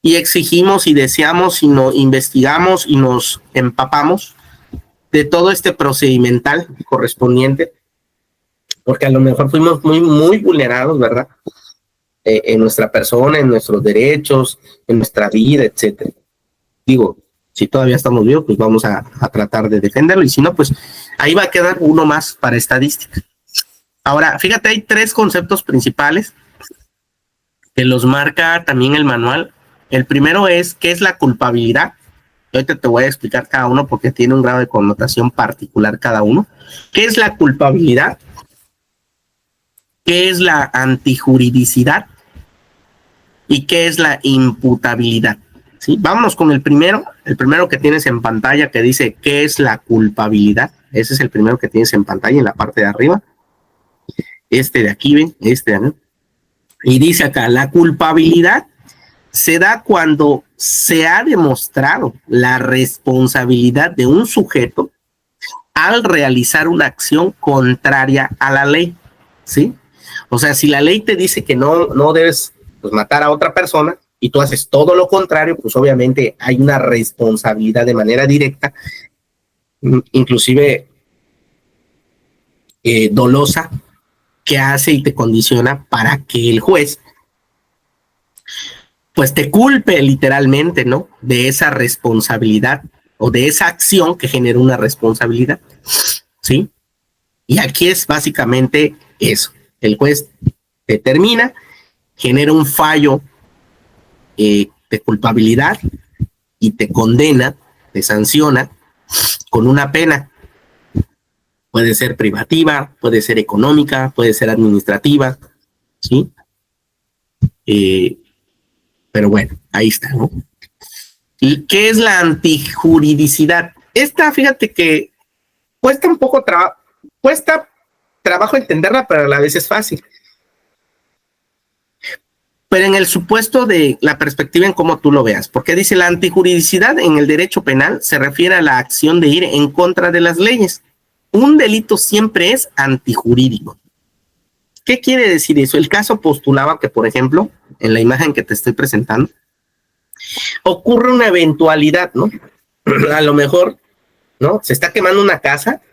Y exigimos y deseamos y nos investigamos y nos empapamos de todo este procedimental correspondiente, porque a lo mejor fuimos muy vulnerados, ¿verdad? En nuestra persona, en nuestros derechos, en nuestra vida, etcétera. Digo, si todavía estamos vivos, pues vamos a tratar de defenderlo, y si no, pues ahí va a quedar uno más para estadística. Ahora, fíjate, hay 3 conceptos principales que los marca también el manual. El primero es, ¿qué es la culpabilidad? Ahorita te voy a explicar cada uno porque tiene un grado de connotación particular cada uno. ¿Qué es la culpabilidad? ¿Qué es la antijuridicidad? ¿Y qué es la imputabilidad? ¿Sí? Vámonos con el primero que tienes en pantalla, que dice ¿qué es la culpabilidad? Ese es el primero que tienes en pantalla en la parte de arriba. Este de aquí, ven, este de acá. Y dice acá, la culpabilidad se da cuando se ha demostrado la responsabilidad de un sujeto al realizar una acción contraria a la ley, ¿sí? O sea, si la ley te dice que no debes, pues, matar a otra persona y tú haces todo lo contrario, pues obviamente hay una responsabilidad de manera directa, inclusive dolosa, que hace y te condiciona para que el juez pues te culpe literalmente, ¿no? De esa responsabilidad o de esa acción que genera una responsabilidad, ¿sí? Y aquí es básicamente eso. El juez determina, genera un fallo de culpabilidad y te condena, te sanciona con una pena. Puede ser privativa, puede ser económica, puede ser administrativa, ¿sí? Pero bueno, ahí está, ¿no? ¿Y qué es la antijuridicidad? Esta, fíjate que cuesta un poco trabajo entenderla, pero a la vez es fácil. Pero en el supuesto de la perspectiva en cómo tú lo veas, porque dice la antijuridicidad en el derecho penal se refiere a la acción de ir en contra de las leyes. Un delito siempre es antijurídico. ¿Qué quiere decir eso? El caso postulaba que, por ejemplo, en la imagen que te estoy presentando, ocurre una eventualidad, ¿no? A lo mejor, ¿no? Se está quemando una casa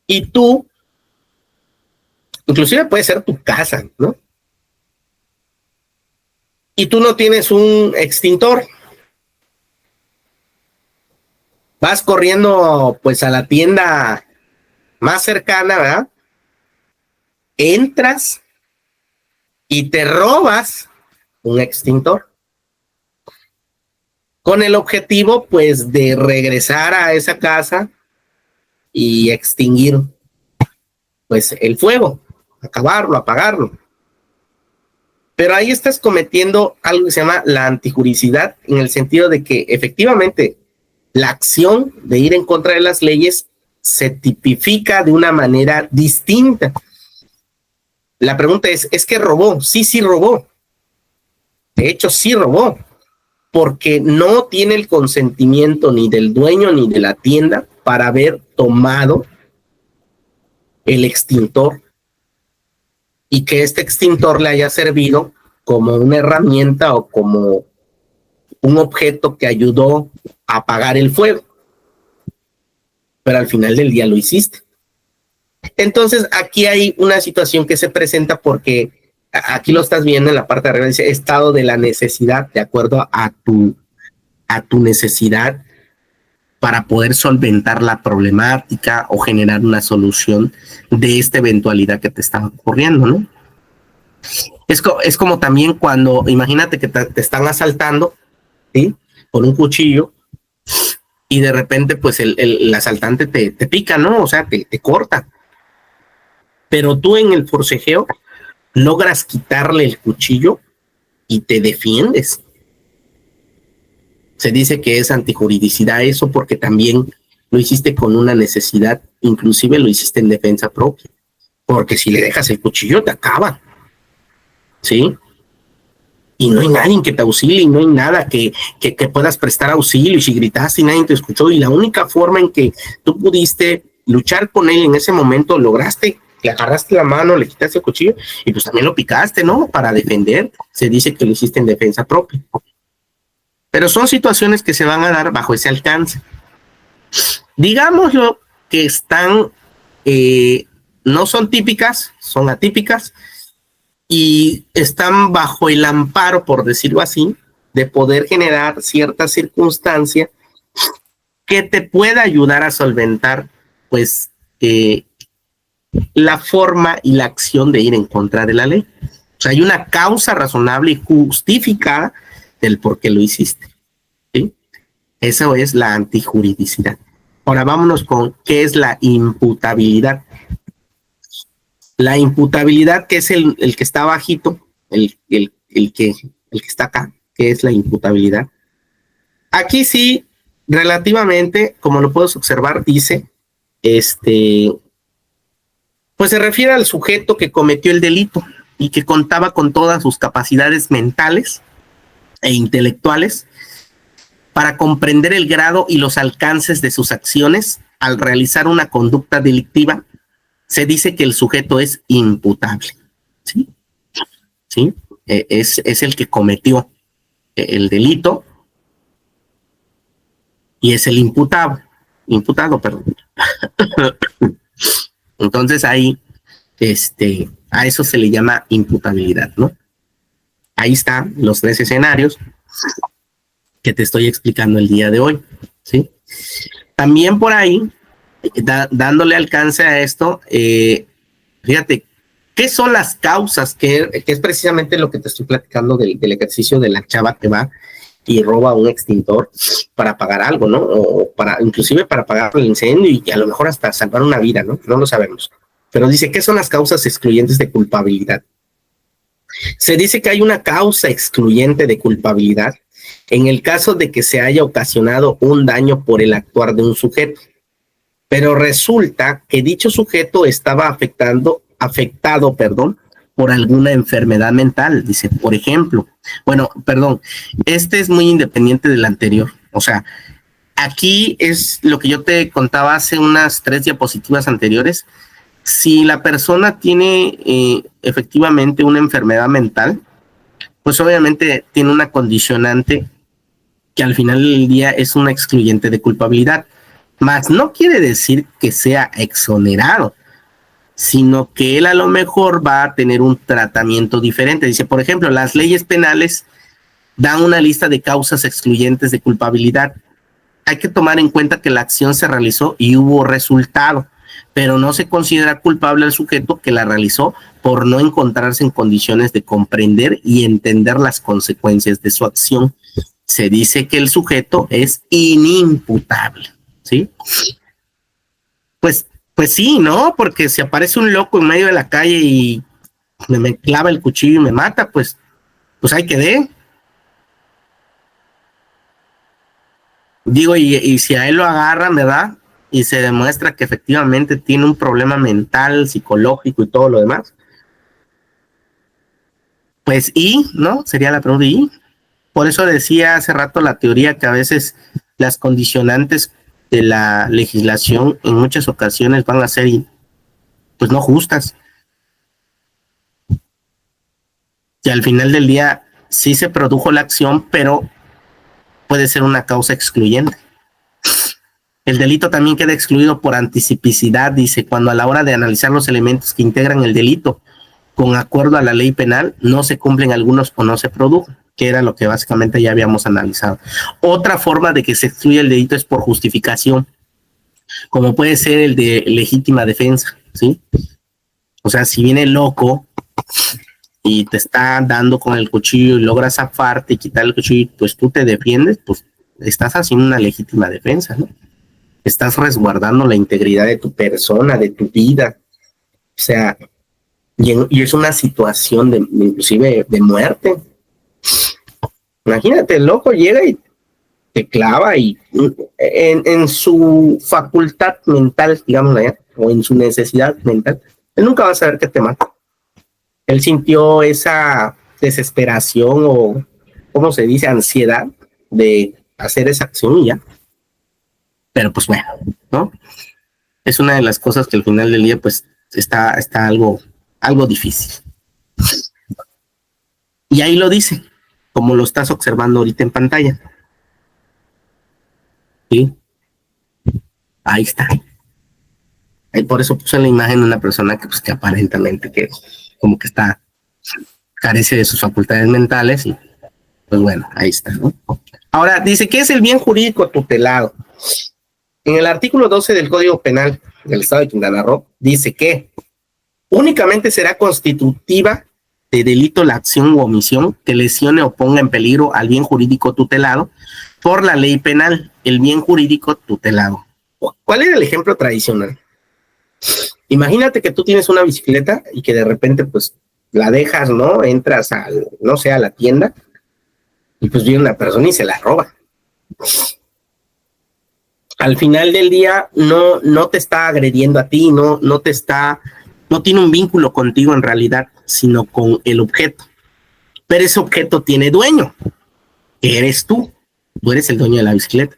y tú, inclusive puede ser tu casa, ¿no? Y tú no tienes un extintor. Vas corriendo, pues, a la tienda más cercana, ¿verdad? Entras y te robas un extintor con el objetivo, pues, de regresar a esa casa y extinguir, pues, el fuego, acabarlo, apagarlo. Pero ahí estás cometiendo algo que se llama la antijuridicidad, en el sentido de que efectivamente la acción de ir en contra de las leyes se tipifica de una manera distinta. La pregunta ¿es que robó? Sí robó. De hecho, sí robó, porque no tiene el consentimiento ni del dueño ni de la tienda para haber tomado el extintor y que este extintor le haya servido como una herramienta o como un objeto que ayudó a apagar el fuego. Pero al final del día lo hiciste. Entonces, aquí hay una situación que se presenta porque aquí lo estás viendo en la parte de arriba, dice estado de la necesidad, de acuerdo a tu necesidad para poder solventar la problemática o generar una solución de esta eventualidad que te está ocurriendo, ¿no? Es como también cuando, imagínate que te están asaltando, ¿sí? Con un cuchillo y de repente pues el asaltante te pica, ¿no? O sea, te corta. Pero tú en el forcejeo logras quitarle el cuchillo y te defiendes. Se dice que es antijuridicidad eso porque también lo hiciste con una necesidad, inclusive lo hiciste en defensa propia. Porque si le dejas el cuchillo te acaba, ¿sí? Y no hay nadie que te auxilie, y no hay nada que puedas prestar auxilio, y si gritaste y nadie te escuchó, y la única forma en que tú pudiste luchar con él en ese momento, lograste, le agarraste la mano, le quitaste el cuchillo y pues también lo picaste, ¿no? Para defender, se dice que lo hiciste en defensa propia. Pero son situaciones que se van a dar bajo ese alcance. Digámoslo que están, no son típicas, son atípicas y están bajo el amparo, por decirlo así, de poder generar cierta circunstancia que te pueda ayudar a solventar, pues, la forma y la acción de ir en contra de la ley. O sea, hay una causa razonable y justificada del por qué lo hiciste. ¿Sí? Eso es la antijuridicidad. Ahora vámonos con qué es la imputabilidad. La imputabilidad, que es el que está bajito, el que está acá, que es la imputabilidad. Aquí sí, relativamente, como lo puedes observar, dice, pues se refiere al sujeto que cometió el delito y que contaba con todas sus capacidades mentales e intelectuales para comprender el grado y los alcances de sus acciones al realizar una conducta delictiva. Se dice que el sujeto es imputable. ¿Sí? ¿Sí? Es el que cometió el delito y es el imputado, perdón. Entonces ahí, a eso se le llama imputabilidad, ¿no? Ahí están los 3 escenarios que te estoy explicando el día de hoy, ¿sí? También por ahí, dándole alcance a esto, fíjate, ¿qué son las causas? Que es precisamente lo que te estoy platicando del ejercicio de la chava que va y roba un extintor para pagar algo, ¿no? O inclusive para pagar el incendio y a lo mejor hasta salvar una vida, ¿no? No lo sabemos. Pero dice, ¿qué son las causas excluyentes de culpabilidad? Se dice que hay una causa excluyente de culpabilidad en el caso de que se haya ocasionado un daño por el actuar de un sujeto, pero resulta que dicho sujeto estaba afectado, por alguna enfermedad mental. Dice, por ejemplo, este es muy independiente del anterior. O sea, aquí es lo que yo te contaba hace unas 3 diapositivas anteriores. Si la persona tiene efectivamente una enfermedad mental, pues obviamente tiene una condicionante que al final del día es una excluyente de culpabilidad. Mas no quiere decir que sea exonerado, sino que él a lo mejor va a tener un tratamiento diferente. Dice, por ejemplo, las leyes penales dan una lista de causas excluyentes de culpabilidad. Hay que tomar en cuenta que la acción se realizó y hubo resultado, pero no se considera culpable al sujeto que la realizó por no encontrarse en condiciones de comprender y entender las consecuencias de su acción. Se dice que el sujeto es inimputable, ¿sí? Pues sí, ¿no? Porque si aparece un loco en medio de la calle y me clava el cuchillo y me mata, pues ahí quedé. Digo, y si a él lo agarran, ¿verdad? Y se demuestra que efectivamente tiene un problema mental, psicológico y todo lo demás. Pues, ¿no? Sería la pregunta, ¿y? Por eso decía hace rato la teoría que a veces las condicionantes de la legislación en muchas ocasiones van a ser, pues, no justas. Y al final del día sí se produjo la acción, pero puede ser una causa excluyente. El delito también queda excluido por anticipicidad, dice, cuando a la hora de analizar los elementos que integran el delito, con acuerdo a la ley penal, no se cumplen algunos o no se produjo, que era lo que básicamente ya habíamos analizado. Otra forma de que se excluya el delito es por justificación, como puede ser el de legítima defensa, ¿sí? O sea, si viene loco y te está dando con el cuchillo y logras zafarte y quitar el cuchillo, pues tú te defiendes, pues estás haciendo una legítima defensa, ¿no? Estás resguardando la integridad de tu persona, de tu vida. O sea, y es una situación inclusive de muerte. Imagínate, el loco llega y te clava y en su facultad mental, digamos, o en su necesidad mental, él nunca va a saber que te mata. Él sintió esa desesperación o, ¿cómo se dice?, ansiedad de hacer esa acción y ya. Pero pues bueno, ¿no? es una de las cosas que al final del día pues está algo difícil. Y ahí lo dice, como lo estás observando ahorita en pantalla. ¿Sí? Ahí está. Y por eso puse la imagen de una persona que, pues, que aparentemente que como que carece de sus facultades mentales y pues bueno, ahí está, ¿no? Ahora, dice, ¿qué es el bien jurídico tutelado? En el artículo 12 del Código Penal del Estado de Quintana Roo, dice que únicamente será constitutiva de delito la acción u omisión que lesione o ponga en peligro al bien jurídico tutelado por la ley penal, el bien jurídico tutelado. ¿Cuál era el ejemplo tradicional? Imagínate que tú tienes una bicicleta y que de repente pues la dejas, ¿no? Entras no sé, a la tienda y pues viene una persona y se la roba. Al final del día no te está agrediendo a ti, no tiene un vínculo contigo en realidad, sino con el objeto. Pero ese objeto tiene dueño, que eres tú eres el dueño de la bicicleta.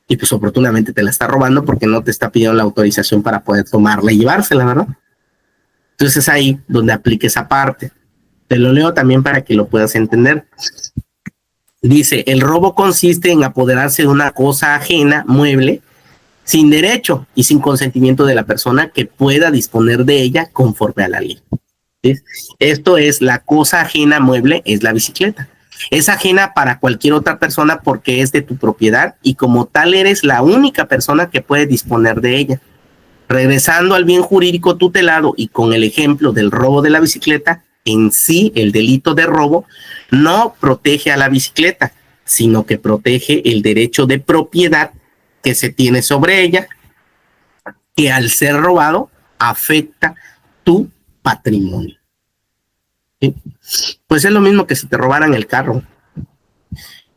Y pues oportunamente te la está robando porque no te está pidiendo la autorización para poder tomarla y llevársela, ¿verdad? Entonces es ahí donde aplica esa parte. Te lo leo también para que lo puedas entender. Dice, el robo consiste en apoderarse de una cosa ajena, mueble, sin derecho y sin consentimiento de la persona que pueda disponer de ella conforme a la ley. ¿Sí? Esto es la cosa ajena, mueble, es la bicicleta. Es ajena para cualquier otra persona porque es de tu propiedad y como tal eres la única persona que puede disponer de ella. Regresando al bien jurídico tutelado y con el ejemplo del robo de la bicicleta, en sí el delito de robo no protege a la bicicleta, sino que protege el derecho de propiedad que se tiene sobre ella, que al ser robado afecta tu patrimonio. ¿Sí? Pues es lo mismo que si te robaran el carro.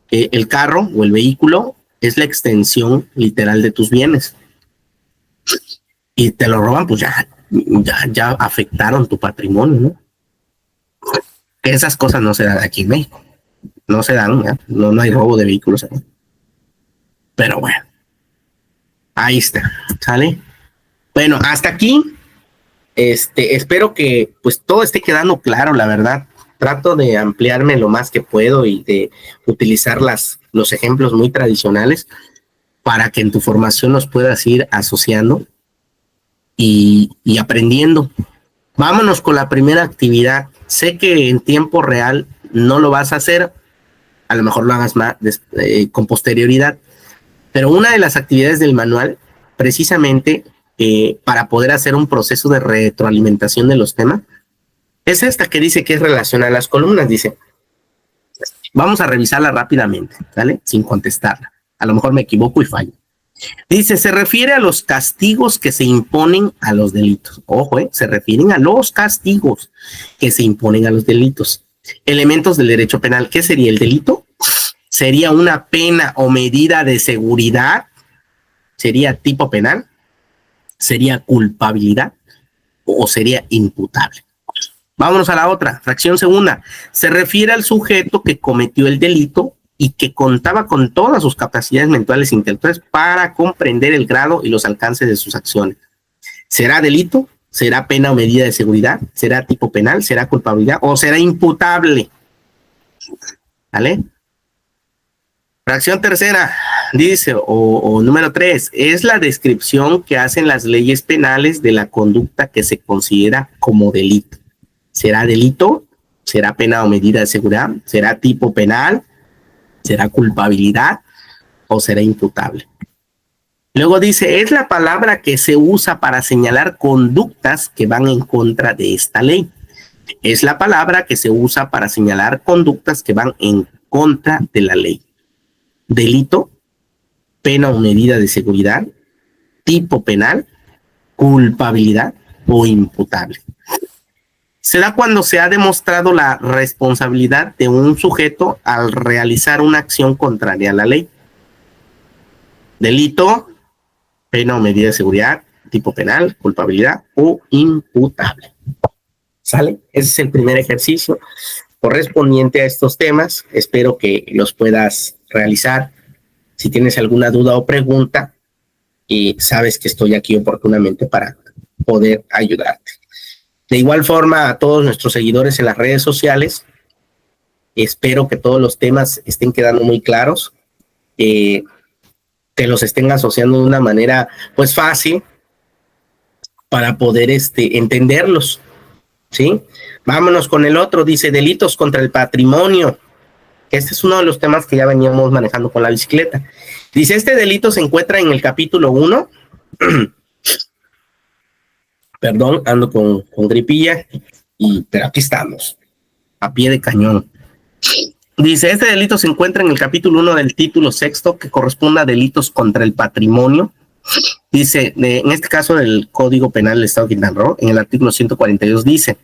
El carro o el vehículo es la extensión literal de tus bienes. Y te lo roban, pues ya afectaron tu patrimonio, ¿no? Esas cosas no se dan aquí en México. No se dan, ¿ya? No hay robo de vehículos aquí. Pero bueno, ahí está, ¿sale? Bueno, hasta aquí. Espero que pues todo esté quedando claro, la verdad. Trato de ampliarme lo más que puedo y de utilizar los ejemplos muy tradicionales para que en tu formación los puedas ir asociando y aprendiendo. Vámonos con la primera actividad. Sé que en tiempo real no lo vas a hacer, a lo mejor lo hagas más con posterioridad, pero una de las actividades del manual, precisamente para poder hacer un proceso de retroalimentación de los temas, es esta que dice que es relación a las columnas. Dice, vamos a revisarla rápidamente, ¿vale? Sin contestarla. A lo mejor me equivoco y fallo. Dice, se refiere a los castigos que se imponen a los delitos. Ojo, se refieren a los castigos que se imponen a los delitos. Elementos del derecho penal. ¿Qué sería el delito? ¿Sería una pena o medida de seguridad? ¿Sería tipo penal? ¿Sería culpabilidad? ¿O sería imputable? Vámonos a la otra, fracción segunda. Se refiere al sujeto que cometió el delito y que contaba con todas sus capacidades mentales e intelectuales para comprender el grado y los alcances de sus acciones. ¿Será delito? ¿Será pena o medida de seguridad? ¿Será tipo penal? ¿Será culpabilidad? ¿O será imputable? ¿Vale? Fracción tercera, dice, o número 3, es la descripción que hacen las leyes penales de la conducta que se considera como delito. ¿Será delito? ¿Será pena o medida de seguridad? ¿Será tipo penal? ¿Será culpabilidad? ¿O será imputable? Luego dice, es la palabra que se usa para señalar conductas que van en contra de esta ley. Es la palabra que se usa para señalar conductas que van en contra de la ley. Delito, pena o medida de seguridad, tipo penal, culpabilidad o imputable. Se da cuando se ha demostrado la responsabilidad de un sujeto al realizar una acción contraria a la ley. Delito, pena o medida de seguridad, tipo penal, culpabilidad o imputable. ¿Sale? Ese es el primer ejercicio correspondiente a estos temas. Espero que los puedas realizar. Si tienes alguna duda o pregunta, y sabes que estoy aquí oportunamente para poder ayudarte. De igual forma, a todos nuestros seguidores en las redes sociales, espero que todos los temas estén quedando muy claros, te los estén asociando de una manera pues fácil para poder entenderlos, ¿sí? Vámonos con el otro, dice delitos contra el patrimonio. Este es uno de los temas que ya veníamos manejando con la bicicleta. Dice, este delito se encuentra en el capítulo 1. Perdón, ando con gripilla, pero aquí estamos, a pie de cañón. Dice, este delito se encuentra en el capítulo 1 del título sexto, que corresponde a delitos contra el patrimonio. Dice, en este caso del Código Penal del Estado de Quintana Roo, en el artículo 142 dice,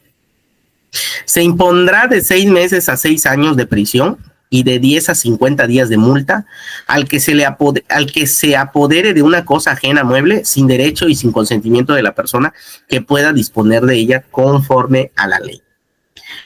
se impondrá de 6 meses a 6 años de prisión y de 10 a 50 días de multa al que se apodere de una cosa ajena mueble sin derecho y sin consentimiento de la persona que pueda disponer de ella conforme a la ley.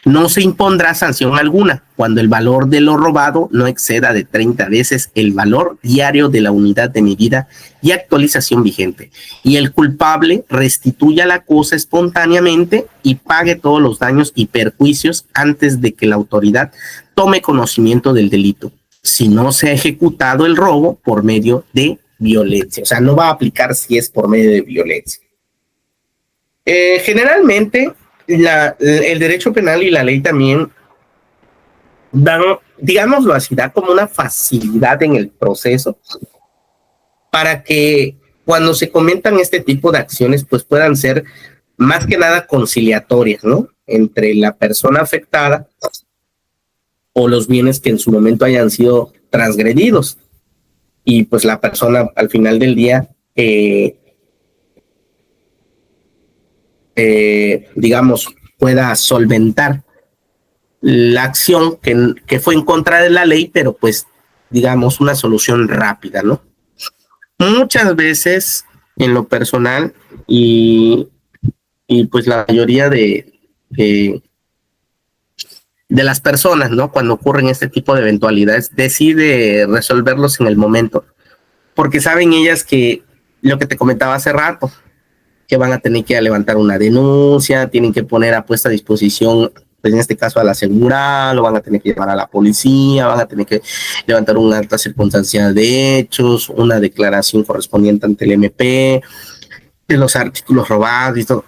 No se impondrá sanción alguna cuando el valor de lo robado no exceda de 30 veces el valor diario de la unidad de medida y actualización vigente, y el culpable restituya la cosa espontáneamente y pague todos los daños y perjuicios antes de que la autoridad tome conocimiento del delito, si no se ha ejecutado el robo por medio de violencia. O sea, no va a aplicar si es por medio de violencia. Generalmente, el derecho penal y la ley también dan, digámoslo así, da como una facilidad en el proceso para que cuando se comentan este tipo de acciones, pues puedan ser más que nada conciliatorias, ¿no? Entre la persona afectada o los bienes que en su momento hayan sido transgredidos. Y pues la persona al final del día, digamos, pueda solventar la acción que fue en contra de la ley, pero pues, digamos, una solución rápida, ¿no? Muchas veces, en lo personal, y pues la mayoría de las personas, ¿no? Cuando ocurren este tipo de eventualidades, decide resolverlos en el momento, porque saben ellas que lo que te comentaba hace rato, que van a tener que levantar una denuncia, tienen que poner a puesta disposición, pues en este caso al asegurado, lo van a tener que llevar a la policía, van a tener que levantar un acta circunstancial de hechos, una declaración correspondiente ante el MP, de los artículos robados y todo.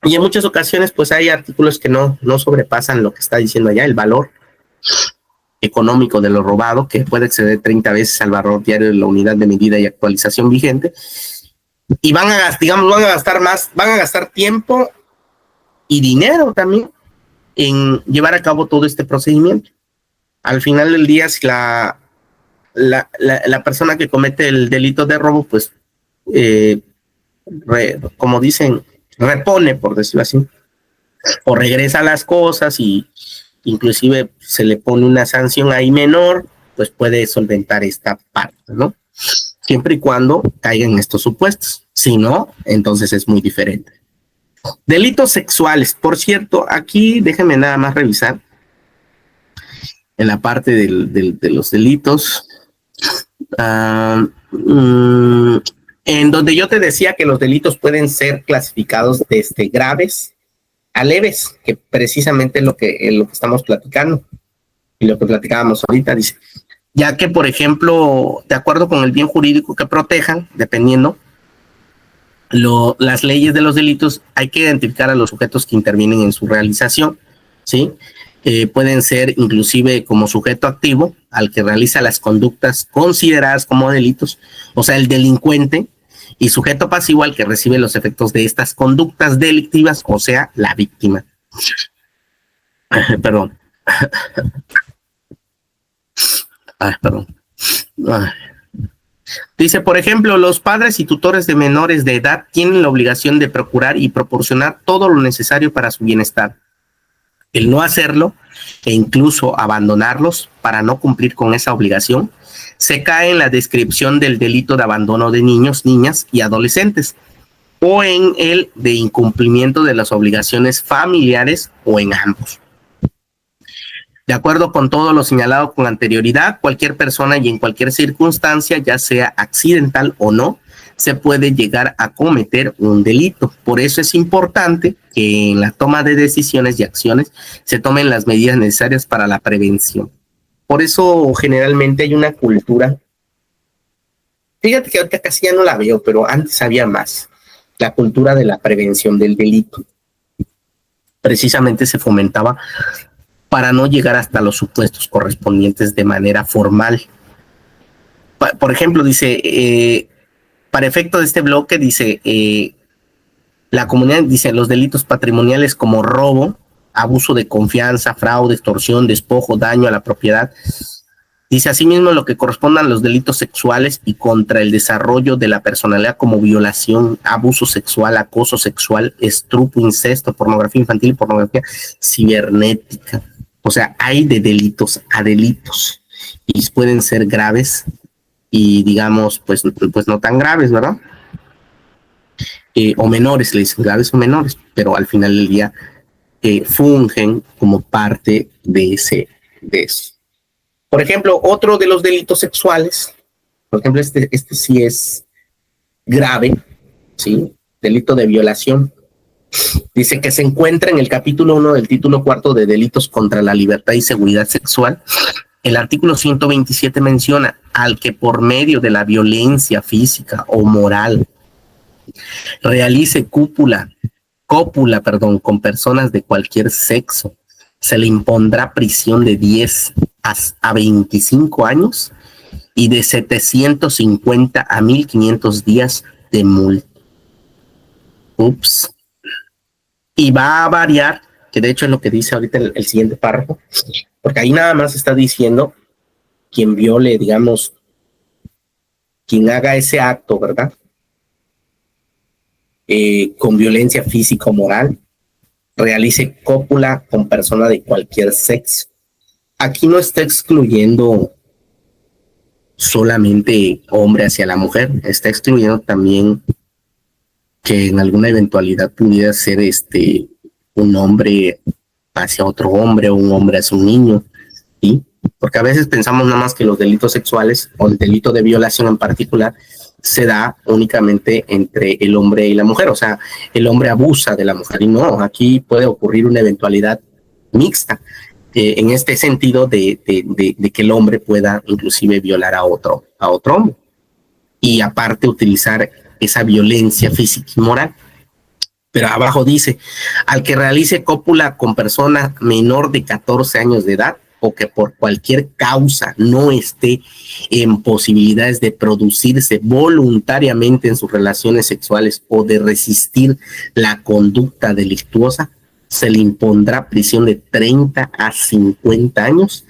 Y en muchas ocasiones, pues hay artículos que no sobrepasan lo que está diciendo allá, el valor económico de lo robado, que puede exceder 30 veces al valor diario de la unidad de medida y actualización vigente. Y van a gastar tiempo y dinero también en llevar a cabo todo este procedimiento. Al final del día, si la persona que comete el delito de robo, pues, como dicen, repone, por decirlo así, o regresa las cosas y inclusive se le pone una sanción ahí menor, pues puede solventar esta parte, ¿no? Siempre y cuando caigan estos supuestos. Si no, entonces es muy diferente. Delitos sexuales. Por cierto, aquí déjenme nada más revisar en la parte de los delitos. En donde yo te decía que los delitos pueden ser clasificados desde graves a leves, que precisamente es lo que estamos platicando y lo que platicábamos ahorita, dice, ya que, por ejemplo, de acuerdo con el bien jurídico que protejan, dependiendo las leyes de los delitos, hay que identificar a los sujetos que intervienen en su realización, ¿sí? Pueden ser inclusive como sujeto activo al que realiza las conductas consideradas como delitos, o sea, el delincuente, y sujeto pasivo al que recibe los efectos de estas conductas delictivas, o sea, la víctima. Perdón. Perdón. Dice, por ejemplo, los padres y tutores de menores de edad tienen la obligación de procurar y proporcionar todo lo necesario para su bienestar. El no hacerlo e incluso abandonarlos para no cumplir con esa obligación se cae en la descripción del delito de abandono de niños, niñas y adolescentes, o en el de incumplimiento de las obligaciones familiares, o en ambos. De acuerdo con todo lo señalado con anterioridad, cualquier persona y en cualquier circunstancia, ya sea accidental o no, se puede llegar a cometer un delito. Por eso es importante que en la toma de decisiones y acciones se tomen las medidas necesarias para la prevención. Por eso generalmente hay una cultura, fíjate que ahorita casi ya no la veo, pero antes había más, la cultura de la prevención del delito. Precisamente se fomentaba para no llegar hasta los supuestos correspondientes de manera formal. Por ejemplo, dice, para efecto de este bloque, dice, la comunidad dice los delitos patrimoniales como robo, abuso de confianza, fraude, extorsión, despojo, daño a la propiedad. Dice asimismo lo que correspondan a los delitos sexuales y contra el desarrollo de la personalidad como violación, abuso sexual, acoso sexual, estrupo, incesto, pornografía infantil y pornografía cibernética. O sea, hay de delitos a delitos y pueden ser graves y digamos, pues no tan graves, ¿verdad? O menores, le dicen graves o menores, pero al final del día fungen como parte de eso. Por ejemplo, otro de los delitos sexuales, por ejemplo, este sí es grave, ¿sí? Delito de violación. Dice que se encuentra en el capítulo 1 del título 4 de delitos contra la libertad y seguridad sexual. El artículo 127 menciona al que por medio de la violencia física o moral realice cópula, con personas de cualquier sexo, se le impondrá prisión de 10 a 25 años y de 750 a 1,500 días de multa. Ups. Y va a variar, que de hecho es lo que dice ahorita el siguiente párrafo, porque ahí nada más está diciendo quien viole, digamos, quien haga ese acto, ¿verdad? Con violencia física o moral, realice cópula con persona de cualquier sexo. Aquí no está excluyendo solamente hombre hacia la mujer, está excluyendo también que en alguna eventualidad pudiera ser un hombre hacia otro hombre o un hombre hacia un niño, ¿sí? Porque a veces pensamos nada más que los delitos sexuales o el delito de violación en particular se da únicamente entre el hombre y la mujer, o sea, el hombre abusa de la mujer y no, aquí puede ocurrir una eventualidad mixta, en este sentido de que el hombre pueda inclusive violar a otro hombre y aparte utilizar esa violencia física y moral. Pero abajo dice, al que realice cópula con persona menor de 14 años de edad o que por cualquier causa no esté en posibilidades de producirse voluntariamente en sus relaciones sexuales o de resistir la conducta delictuosa, se le impondrá prisión de 30 a 50 años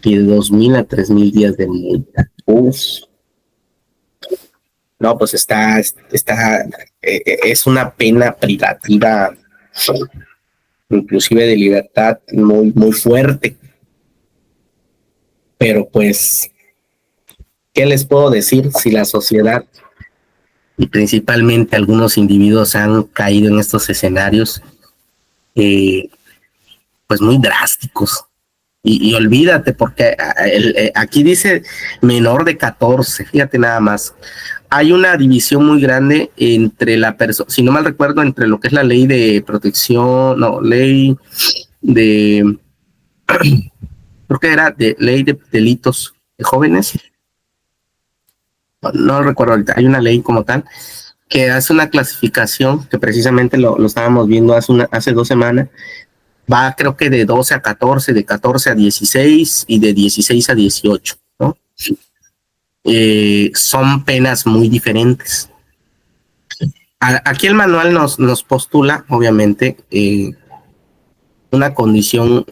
y de 2,000 a 3,000 días de multa. Uf. No, pues es una pena privativa, inclusive de libertad, muy, muy fuerte. Pero pues, ¿qué les puedo decir si la sociedad y principalmente algunos individuos han caído en estos escenarios pues muy drásticos? Y olvídate, porque aquí dice menor de 14, fíjate nada más. Hay una división muy grande entre la persona, si no mal recuerdo, entre lo que es la ley de protección, ley de, creo que era de ley de delitos de jóvenes, no recuerdo ahorita, hay una ley como tal, que hace una clasificación, que precisamente lo estábamos viendo hace 2 semanas, va creo que de 12 a 14, de 14 a 16 y de 16 a 18, ¿no? Son penas muy diferentes. Aquí el manual nos postula, obviamente, una condición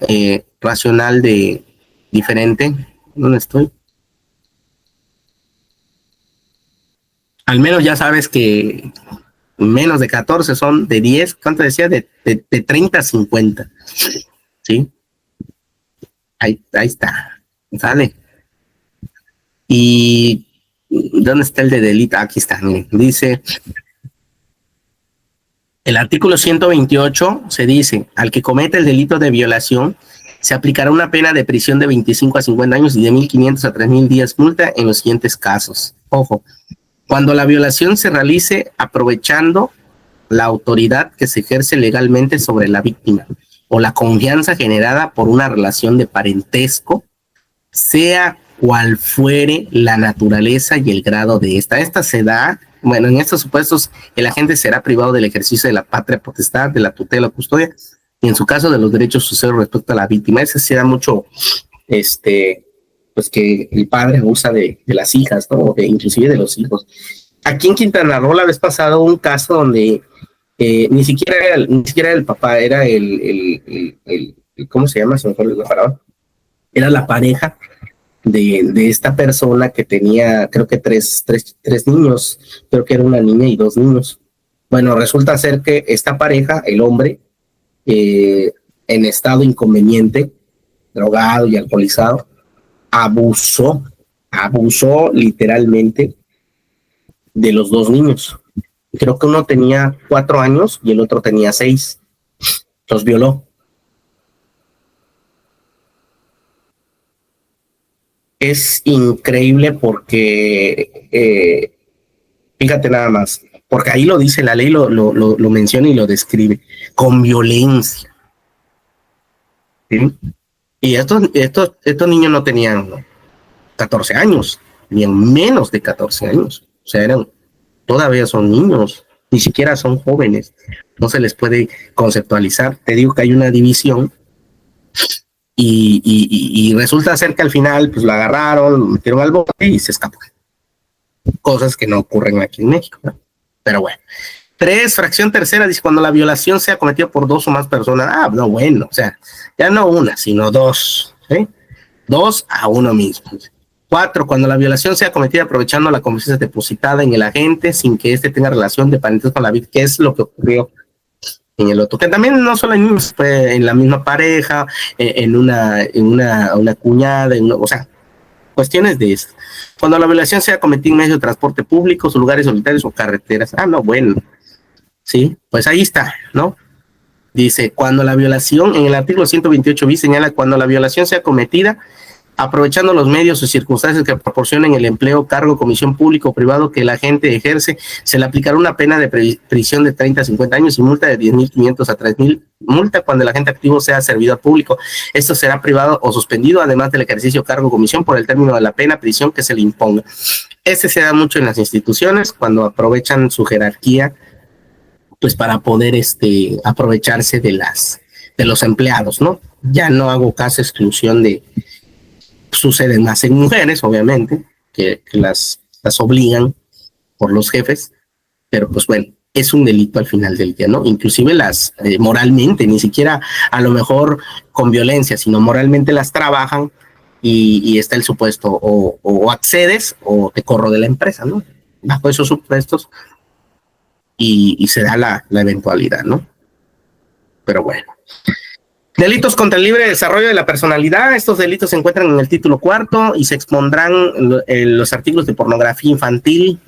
racional de diferente. ¿Dónde estoy? Al menos ya sabes que menos de 14 son de 10, ¿cuánto decía? De 30 a 50. ¿Sí? Ahí está. ¿Sale? Y ¿dónde está el de delito? Aquí está, miren. Dice, el artículo 128 se dice, al que cometa el delito de violación, se aplicará una pena de prisión de 25 a 50 años y de 1,500 a 3,000 días multa en los siguientes casos. Ojo, Cuando la violación se realice aprovechando la autoridad que se ejerce legalmente sobre la víctima o la confianza generada por una relación de parentesco, sea cual fuere la naturaleza y el grado de esta. Esta se da, bueno, en estos supuestos, el agente será privado del ejercicio de la patria potestad, de la tutela o custodia, y en su caso de los derechos sucesos respecto a la víctima. Ese se da mucho, pues que el padre abusa de las hijas, ¿no? Inclusive de los hijos. Aquí en Quintana Roo la vez pasado un caso donde ni siquiera era el papá, era el ¿cómo se llama? Se me fue la palabra. Era la pareja de esta persona que tenía, creo que tres niños, creo que era una niña y 2 niños. Bueno, resulta ser que esta pareja, el hombre, en estado inconveniente, drogado y alcoholizado, abusó literalmente de los 2 niños. Creo que uno tenía 4 años y el otro tenía 6. Los violó. Es increíble porque, fíjate nada más, porque ahí lo dice la ley, lo menciona y lo describe, con violencia. ¿Sí? Y estos niños no tenían 14 años, tenían menos de 14 años. O sea, todavía son niños, ni siquiera son jóvenes. No se les puede conceptualizar. Te digo que hay una división y resulta ser que al final pues lo agarraron, lo metieron al bote y se escapó. Cosas que no ocurren aquí en México, ¿no? Pero bueno. 3, fracción tercera, dice, cuando la violación sea cometida por 2 o más personas. Ah, no, bueno, o sea, ya no una, sino 2, ¿sí? 2 a uno mismo. 4, cuando la violación sea cometida aprovechando la confianza depositada en el agente sin que éste tenga relación de parentesco con la víctima, que es lo que ocurrió en el otro, que también no solo en la misma pareja, en una cuñada, o sea, cuestiones de eso. Cuando la violación sea cometida en medios de transporte público, lugares solitarios o carreteras. Ah, no, bueno, sí, pues ahí está, ¿no? Dice, cuando la violación, en el artículo 128 bis señala, cuando la violación sea cometida aprovechando los medios o circunstancias que proporcionen el empleo, cargo, comisión público o privado que el agente ejerce, se le aplicará una pena de prisión de 30 a 50 años y multa de 10,500 a 3,000, multa cuando el agente activo sea servidor público. Esto será privado o suspendido, además del ejercicio, cargo, comisión por el término de la pena, prisión que se le imponga. Se da mucho en las instituciones cuando aprovechan su jerarquía, pues para poder aprovecharse de los empleados, ¿no? Ya no hago caso exclusión de, sucede más en mujeres, obviamente, que las obligan por los jefes, pero pues bueno, es un delito al final del día, ¿no? Inclusive moralmente, ni siquiera a lo mejor con violencia, sino moralmente las trabajan y está el supuesto, o accedes o te corro de la empresa, ¿no? Bajo esos supuestos y se da la eventualidad, ¿no? Pero bueno. Delitos contra el libre desarrollo de la personalidad. Estos delitos se encuentran en el título 4 y se expondrán los artículos de pornografía infantil.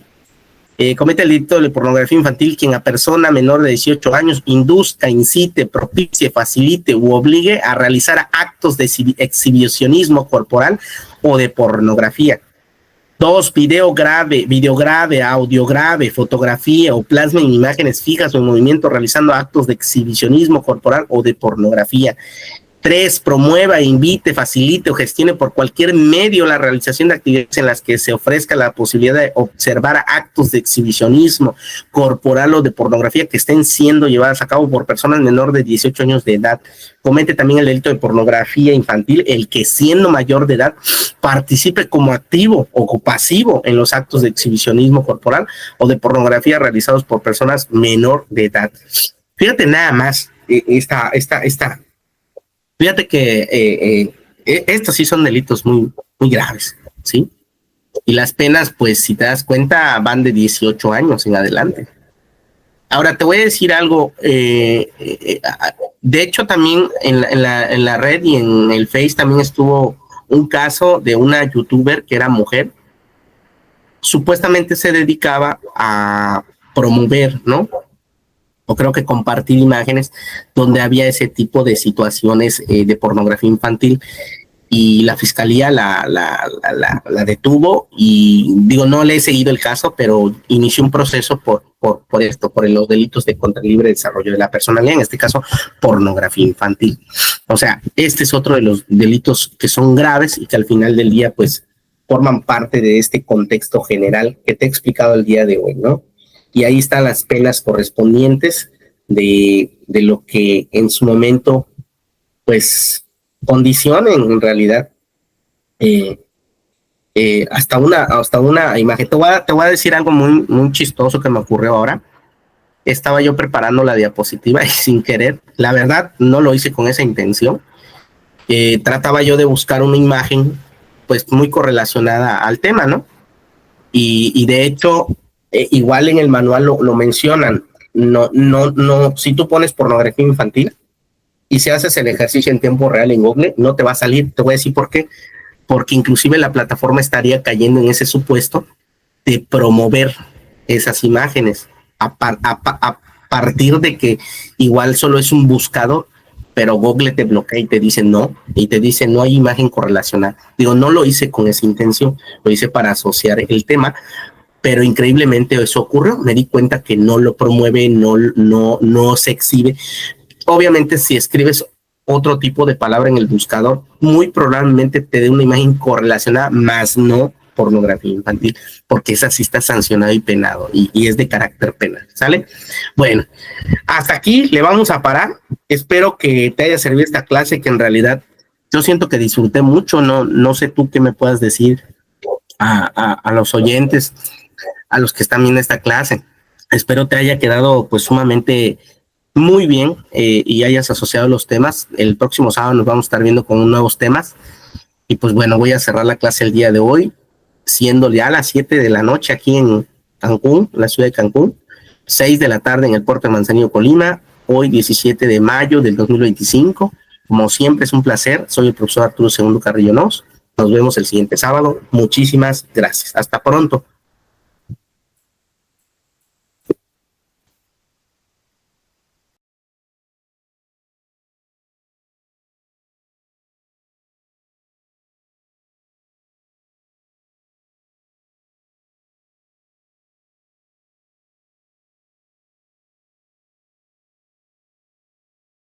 Comete el delito de pornografía infantil quien a persona menor de 18 años induzca, incite, propicie, facilite u obligue a realizar actos de exhibicionismo corporal o de pornografía. 2, video grave, audio grave, fotografía o plasma en imágenes fijas o en movimiento realizando actos de exhibicionismo corporal o de pornografía. 3, promueva, invite, facilite o gestione por cualquier medio la realización de actividades en las que se ofrezca la posibilidad de observar actos de exhibicionismo corporal o de pornografía que estén siendo llevadas a cabo por personas menor de 18 años de edad. Comete también el delito de pornografía infantil el que siendo mayor de edad participe como activo o pasivo en los actos de exhibicionismo corporal o de pornografía realizados por personas menor de edad. Fíjate nada más fíjate que estos sí son delitos muy, muy graves, ¿sí? Y las penas, pues, si te das cuenta, van de 18 años en adelante. Ahora, te voy a decir algo. De hecho, también en la red y en el Face también estuvo un caso de una youtuber que era mujer. Supuestamente se dedicaba a promover, ¿no? O creo que compartir imágenes donde había ese tipo de situaciones de pornografía infantil. y la fiscalía la detuvo y digo, no le he seguido el caso, pero inició un proceso por esto, por los delitos de contra el libre desarrollo de la personalidad, en este caso pornografía infantil. O sea, este es otro de los delitos que son graves y que al final del día pues forman parte de este contexto general que te he explicado el día de hoy, ¿no? Y ahí están las penas correspondientes de lo que en su momento pues condicionen en realidad hasta una imagen. Te voy a decir algo muy chistoso que me ocurrió ahora. Estaba yo preparando la diapositiva y sin querer, la verdad no lo hice con esa intención. Trataba yo de buscar una imagen pues muy correlacionada al tema, ¿no? Y de hecho, igual en el manual lo mencionan. No, si tú pones pornografía infantil y si haces el ejercicio en tiempo real en Google, no te va a salir. Te voy a decir por qué. Porque inclusive la plataforma estaría cayendo en ese supuesto de promover esas imágenes a partir de que igual solo es un buscador, pero Google te bloquea y te dice no, y te dice no hay imagen correlacionada. Digo, no lo hice con esa intención, lo hice para asociar el tema, pero increíblemente eso ocurrió. Me di cuenta que no lo promueve, no se exhibe. Obviamente, si escribes otro tipo de palabra en el buscador, muy probablemente te dé una imagen correlacionada, más no pornografía infantil, porque esa sí está sancionado y penado, y es de carácter penal, ¿sale? Bueno, hasta aquí le vamos a parar. Espero que te haya servido esta clase, que en realidad yo siento que disfruté mucho. No sé tú qué me puedas decir a los oyentes, a los que están viendo esta clase. Espero te haya quedado pues sumamente muy bien y hayas asociado los temas. El próximo sábado nos vamos a estar viendo con nuevos temas. Y pues bueno, voy a cerrar la clase el día de hoy, siendo ya las 7 de la noche aquí en Cancún, la ciudad de Cancún, 6 de la tarde en el puerto de Manzanillo, Colima, hoy 17 de mayo del 2025. Como siempre es un placer, soy el profesor Arturo Segundo Carrillo Nos. Nos vemos el siguiente sábado. Muchísimas gracias. Hasta pronto.